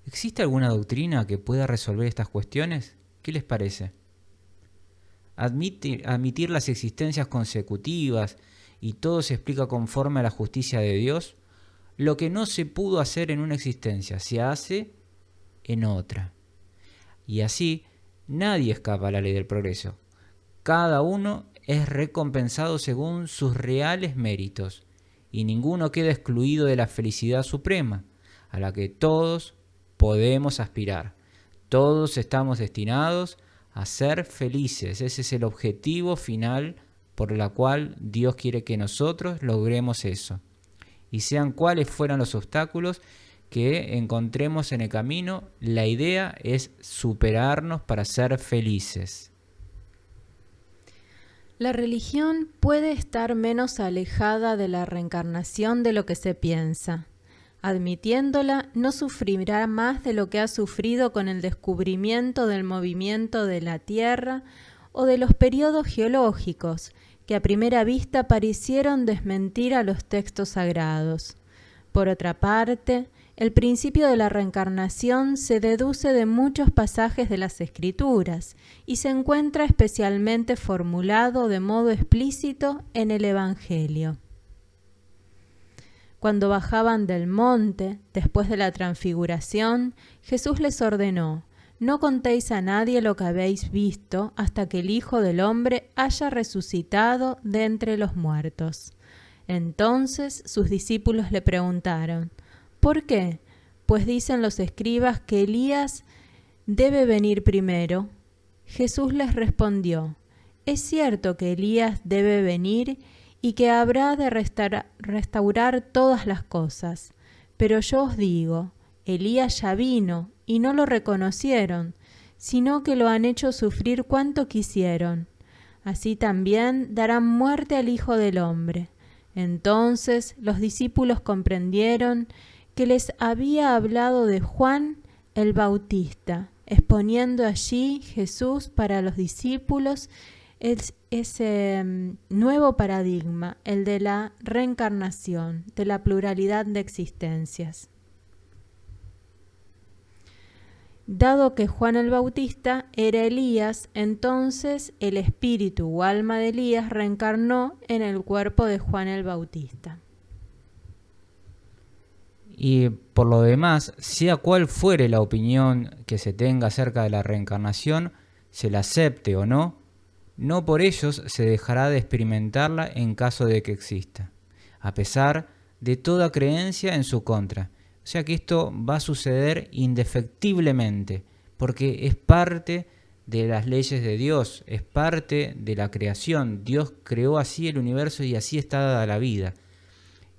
¿Existe alguna doctrina que pueda resolver estas cuestiones? ¿Qué les parece? Admitir las existencias consecutivas y todo se explica conforme a la justicia de Dios. Lo que no se pudo hacer en una existencia se hace en otra. Y así nadie escapa a la ley del progreso. Cada uno es recompensado según sus reales méritos y ninguno queda excluido de la felicidad suprema a la que todos podemos aspirar. Todos estamos destinados a ser felices. Ese es el objetivo final por el cual Dios quiere que nosotros logremos eso. Y sean cuales fueran los obstáculos que encontremos en el camino, la idea es superarnos para ser felices. La religión puede estar menos alejada de la reencarnación de lo que se piensa. Admitiéndola, no sufrirá más de lo que ha sufrido con el descubrimiento del movimiento de la Tierra o de los periodos geológicos, que a primera vista parecieron desmentir a los textos sagrados. Por otra parte, el principio de la reencarnación se deduce de muchos pasajes de las Escrituras y se encuentra especialmente formulado de modo explícito en el Evangelio. Cuando bajaban del monte, después de la transfiguración, Jesús les ordenó: no contéis a nadie lo que habéis visto hasta que el Hijo del Hombre haya resucitado de entre los muertos. Entonces sus discípulos le preguntaron: ¿por qué? Pues dicen los escribas que Elías debe venir primero. Jesús les respondió: es cierto que Elías debe venir y que habrá de restaurar todas las cosas. Pero yo os digo, Elías ya vino y no lo reconocieron, sino que lo han hecho sufrir cuanto quisieron. Así también darán muerte al Hijo del Hombre. Entonces los discípulos comprendieron que les había hablado de Juan el Bautista, exponiendo allí Jesús para los discípulos ese nuevo paradigma, el de la reencarnación, de la pluralidad de existencias. Dado que Juan el Bautista era Elías, entonces el espíritu o alma de Elías reencarnó en el cuerpo de Juan el Bautista. Y por lo demás, sea cual fuere la opinión que se tenga acerca de la reencarnación, se la acepte o no, no por ellos se dejará de experimentarla en caso de que exista, a pesar de toda creencia en su contra. O sea que esto va a suceder indefectiblemente, porque es parte de las leyes de Dios, es parte de la creación. Dios creó así el universo y así está dada la vida.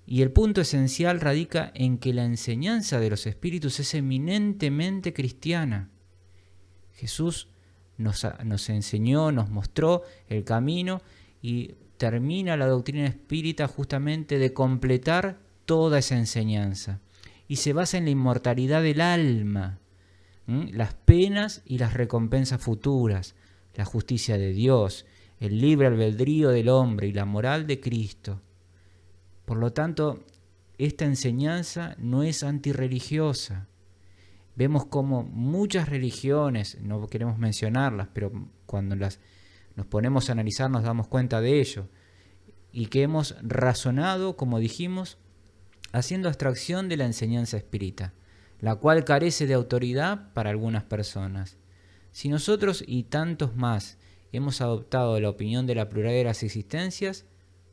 Y el punto esencial radica en que la enseñanza de los espíritus es eminentemente cristiana. Jesús nos enseñó, nos mostró el camino y termina la doctrina espírita justamente de completar toda esa enseñanza. Y se basa en la inmortalidad del alma, las penas y las recompensas futuras, la justicia de Dios, el libre albedrío del hombre y la moral de Cristo. Por lo tanto, esta enseñanza no es antirreligiosa. Vemos como muchas religiones, no queremos mencionarlas, pero cuando nos ponemos a analizar nos damos cuenta de ello, y que hemos razonado, como dijimos, haciendo abstracción de la enseñanza espírita, la cual carece de autoridad para algunas personas. Si nosotros y tantos más hemos adoptado la opinión de la pluralidad de las existencias,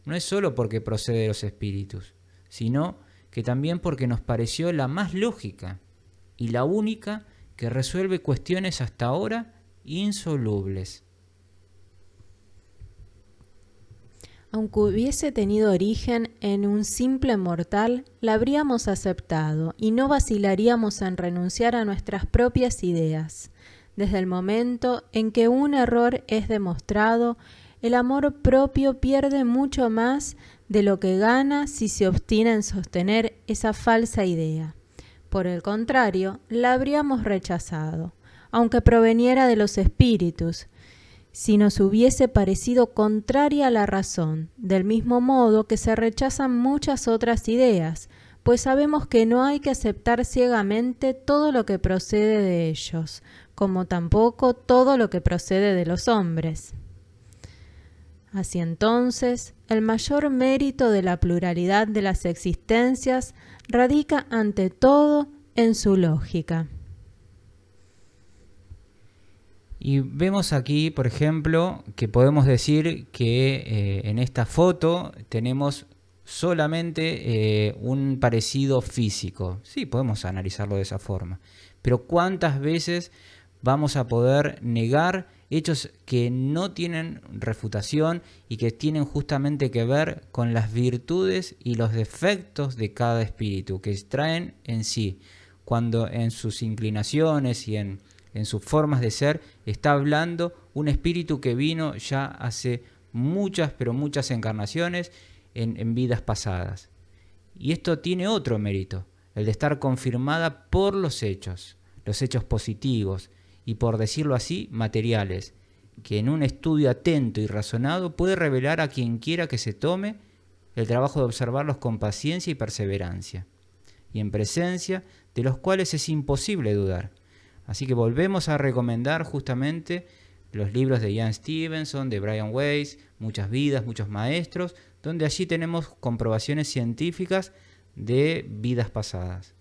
no es solo porque procede de los espíritus, sino que también porque nos pareció la más lógica y la única que resuelve cuestiones hasta ahora insolubles. Aunque hubiese tenido origen en un simple mortal, la habríamos aceptado y no vacilaríamos en renunciar a nuestras propias ideas. Desde el momento en que un error es demostrado, el amor propio pierde mucho más de lo que gana si se obstina en sostener esa falsa idea. Por el contrario, la habríamos rechazado, aunque proveniera de los espíritus, si nos hubiese parecido contraria a la razón, del mismo modo que se rechazan muchas otras ideas, pues sabemos que no hay que aceptar ciegamente todo lo que procede de ellos, como tampoco todo lo que procede de los hombres. Así entonces, el mayor mérito de la pluralidad de las existencias radica ante todo en su lógica. Y vemos aquí, por ejemplo, que podemos decir que en esta foto tenemos solamente un parecido físico. Sí, podemos analizarlo de esa forma. Pero ¿cuántas veces vamos a poder negar hechos que no tienen refutación y que tienen justamente que ver con las virtudes y los defectos de cada espíritu que traen en sí, cuando en sus inclinaciones y en sus formas de ser está hablando un espíritu que vino ya hace muchas, pero muchas encarnaciones en vidas pasadas? Y esto tiene otro mérito, el de estar confirmada por los hechos positivos y, por decirlo así, materiales, que en un estudio atento y razonado puede revelar a quien quiera que se tome el trabajo de observarlos con paciencia y perseverancia, y en presencia de los cuales es imposible dudar. Así que volvemos a recomendar justamente los libros de Ian Stevenson, de Brian Weiss, Muchas vidas, muchos maestros, donde allí tenemos comprobaciones científicas de vidas pasadas.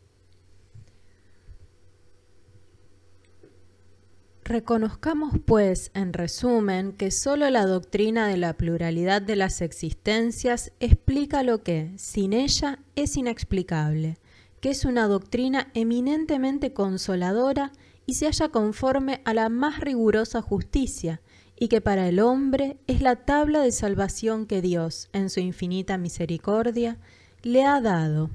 Reconozcamos, pues, en resumen, que sólo la doctrina de la pluralidad de las existencias explica lo que, sin ella, es inexplicable, que es una doctrina eminentemente consoladora y se halla conforme a la más rigurosa justicia, y que para el hombre es la tabla de salvación que Dios, en su infinita misericordia, le ha dado.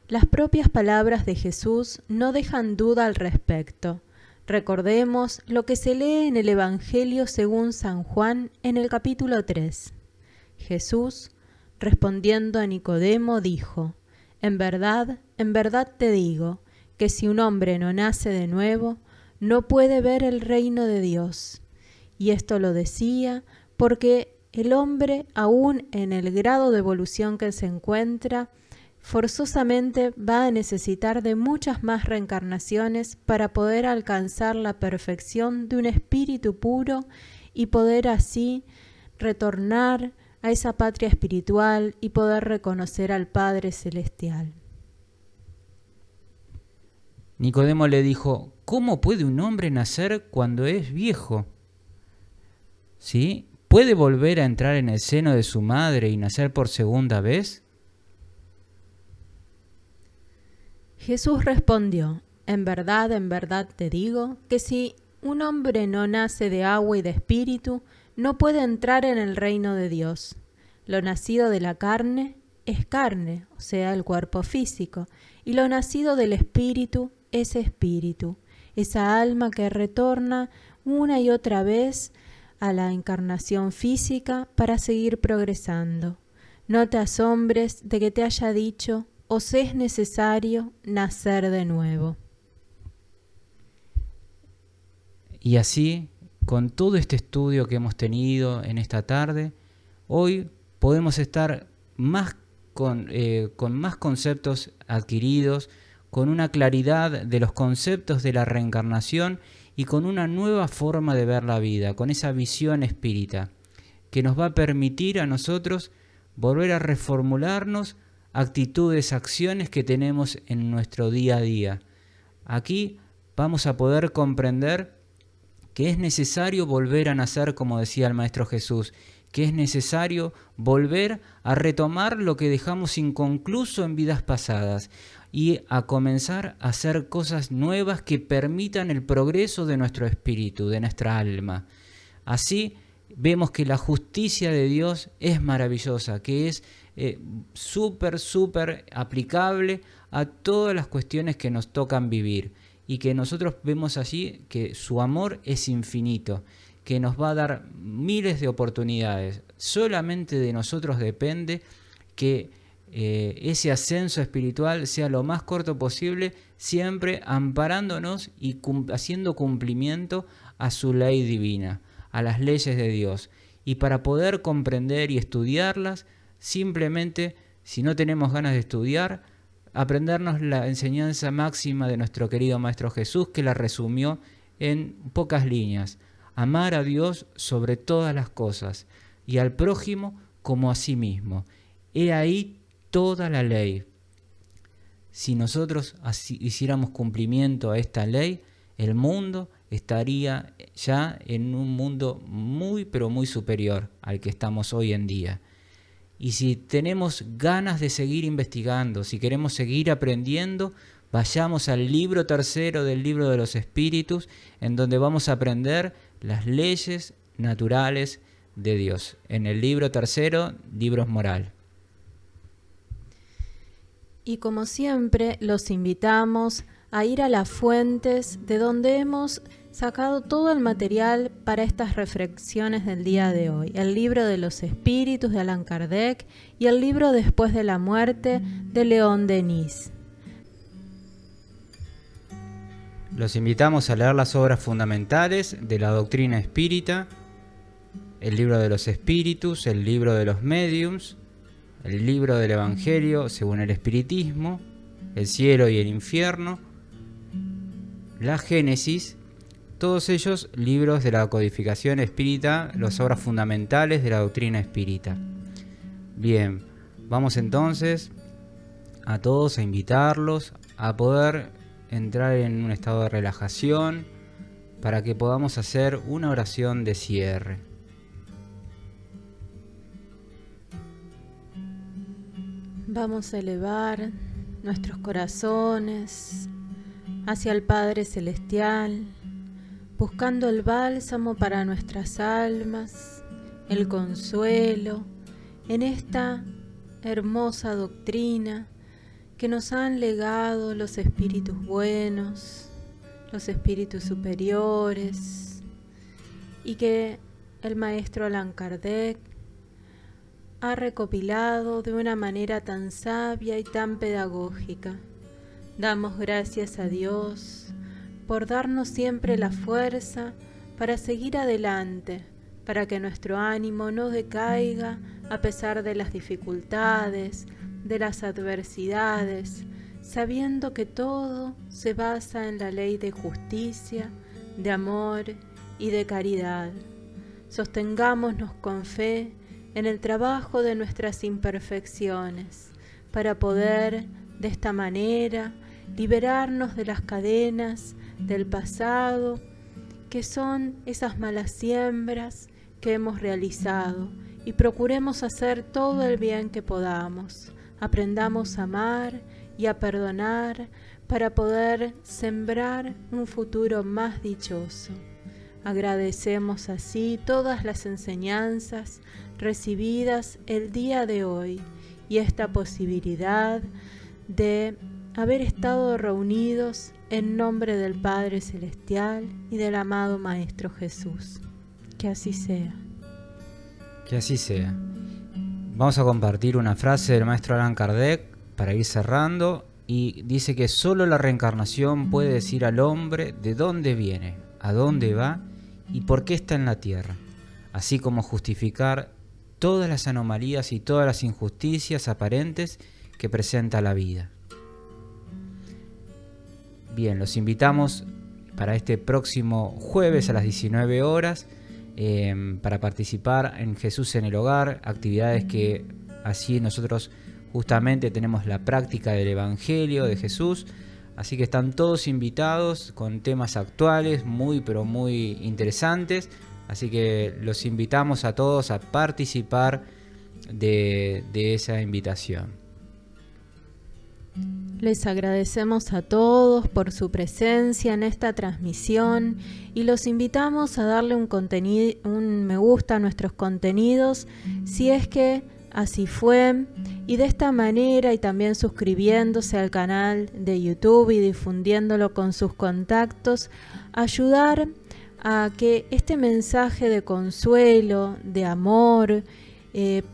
Las propias palabras de Jesús no dejan duda al respecto. Recordemos lo que se lee en el Evangelio según San Juan en el capítulo 3. Jesús, respondiendo a Nicodemo, dijo: en verdad te digo, que si un hombre no nace de nuevo, no puede ver el reino de Dios. Y esto lo decía porque el hombre, aún en el grado de evolución que se encuentra, forzosamente va a necesitar de muchas más reencarnaciones para poder alcanzar la perfección de un espíritu puro y poder así retornar a esa patria espiritual y poder reconocer al Padre Celestial. Nicodemo le dijo: ¿cómo puede un hombre nacer cuando es viejo? ¿Sí? ¿Puede volver a entrar en el seno de su madre y nacer por segunda vez? Jesús respondió: en verdad te digo, que si un hombre no nace de agua y de espíritu, no puede entrar en el reino de Dios. Lo nacido de la carne es carne, o sea, el cuerpo físico, y lo nacido del espíritu es espíritu, esa alma que retorna una y otra vez a la encarnación física para seguir progresando. No te asombres de que te haya dicho: os es necesario nacer de nuevo. Y así, con todo este estudio que hemos tenido en esta tarde, hoy podemos estar con más conceptos adquiridos, con una claridad de los conceptos de la reencarnación y con una nueva forma de ver la vida, con esa visión espírita, que nos va a permitir a nosotros volver a reformularnos actitudes, acciones que tenemos en nuestro día a día. Aquí vamos a poder comprender que es necesario volver a nacer, como decía el Maestro Jesús, que es necesario volver a retomar lo que dejamos inconcluso en vidas pasadas y a comenzar a hacer cosas nuevas que permitan el progreso de nuestro espíritu, de nuestra alma. Así vemos que la justicia de Dios es maravillosa, que es súper aplicable a todas las cuestiones que nos tocan vivir. y que nosotros vemos allí que su amor es infinito, que nos va a dar miles de oportunidades. Solamente de nosotros depende que ese ascenso espiritual sea lo más corto posible, siempre amparándonos y haciendo cumplimiento a su ley divina, a las leyes de Dios. Y para poder comprender y estudiarlas, simplemente, si no tenemos ganas de estudiar, aprendernos la enseñanza máxima de nuestro querido Maestro Jesús, que la resumió en pocas líneas: amar a Dios sobre todas las cosas y al prójimo como a sí mismo. He ahí toda la ley. Si nosotros hiciéramos cumplimiento a esta ley, el mundo estaría ya en un mundo muy, pero muy superior al que estamos hoy en día. Y si tenemos ganas de seguir investigando, si queremos seguir aprendiendo, vayamos al libro 3 del Libro de los Espíritus, en donde vamos a aprender las leyes naturales de Dios. En el libro 3, Libros Moral. Y como siempre, los invitamos a ir a las fuentes de donde hemos sacado todo el material para estas reflexiones del día de hoy. El libro de los Espíritus de Allan Kardec y el libro Después de la muerte de León Denis. Los invitamos a leer las obras fundamentales de la doctrina espírita, el libro de los Espíritus, el libro de los Médiums, el libro del Evangelio según el Espiritismo, el cielo y el infierno, la Génesis, todos ellos libros de la codificación espírita, las obras fundamentales de la doctrina espírita. Bien, vamos entonces a todos a invitarlos a poder entrar en un estado de relajación para que podamos hacer una oración de cierre. Vamos a elevar nuestros corazones hacia el Padre Celestial, buscando el bálsamo para nuestras almas, el consuelo en esta hermosa doctrina que nos han legado los espíritus buenos, los espíritus superiores, y que el maestro Allan Kardec ha recopilado de una manera tan sabia y tan pedagógica. Damos gracias a Dios por darnos siempre la fuerza para seguir adelante, para que nuestro ánimo no decaiga a pesar de las dificultades, de las adversidades, sabiendo que todo se basa en la ley de justicia, de amor y de caridad. Sostengámonos con fe en el trabajo de nuestras imperfecciones, para poder, de esta manera, liberarnos de las cadenas del pasado, que son esas malas siembras que hemos realizado, y procuremos hacer todo el bien que podamos. Aprendamos a amar y a perdonar para poder sembrar un futuro más dichoso. Agradecemos así todas las enseñanzas recibidas el día de hoy y esta posibilidad de haber estado reunidos en nombre del Padre Celestial y del amado Maestro Jesús. Que así sea. Que así sea. Vamos a compartir una frase del maestro Allan Kardec para ir cerrando, y dice que solo la reencarnación puede decir al hombre de dónde viene, a dónde va y por qué está en la tierra, así como justificar todas las anomalías y todas las injusticias aparentes que presenta la vida. Bien, los invitamos para este próximo jueves a las 19 horas para participar en Jesús en el Hogar, actividades que así nosotros justamente tenemos la práctica del Evangelio de Jesús, así que están todos invitados con temas actuales muy pero muy interesantes, así que los invitamos a todos a participar de esa invitación. Les agradecemos a todos por su presencia en esta transmisión y los invitamos a darle un me gusta a nuestros contenidos si es que Así fue, y de esta manera, y también suscribiéndose al canal de YouTube y difundiéndolo con sus contactos, ayudar a que este mensaje de consuelo, de amor,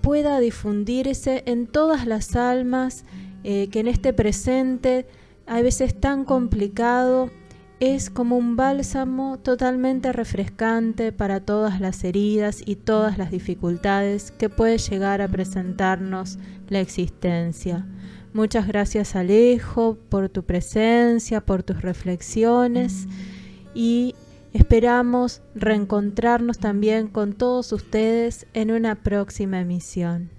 pueda difundirse en todas las almas que en este presente, a veces tan complicado, es como un bálsamo totalmente refrescante para todas las heridas y todas las dificultades que puede llegar a presentarnos la existencia. Muchas gracias, Alejo, por tu presencia, por tus reflexiones, y esperamos reencontrarnos también con todos ustedes en una próxima emisión.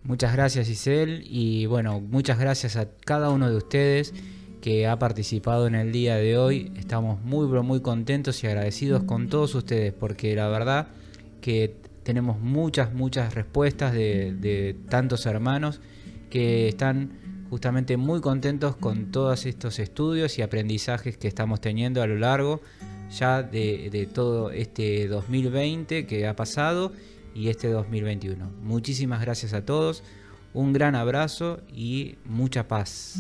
Muchas gracias, Giselle, y bueno, muchas gracias a cada uno de ustedes que ha participado en el día de hoy. Estamos muy contentos y agradecidos con todos ustedes, porque la verdad que tenemos muchas respuestas de tantos hermanos que están justamente muy contentos con todos estos estudios y aprendizajes que estamos teniendo a lo largo ya de todo este 2020 que ha pasado y este 2021. Muchísimas gracias a todos, un gran abrazo y mucha paz.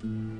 Mm-hmm.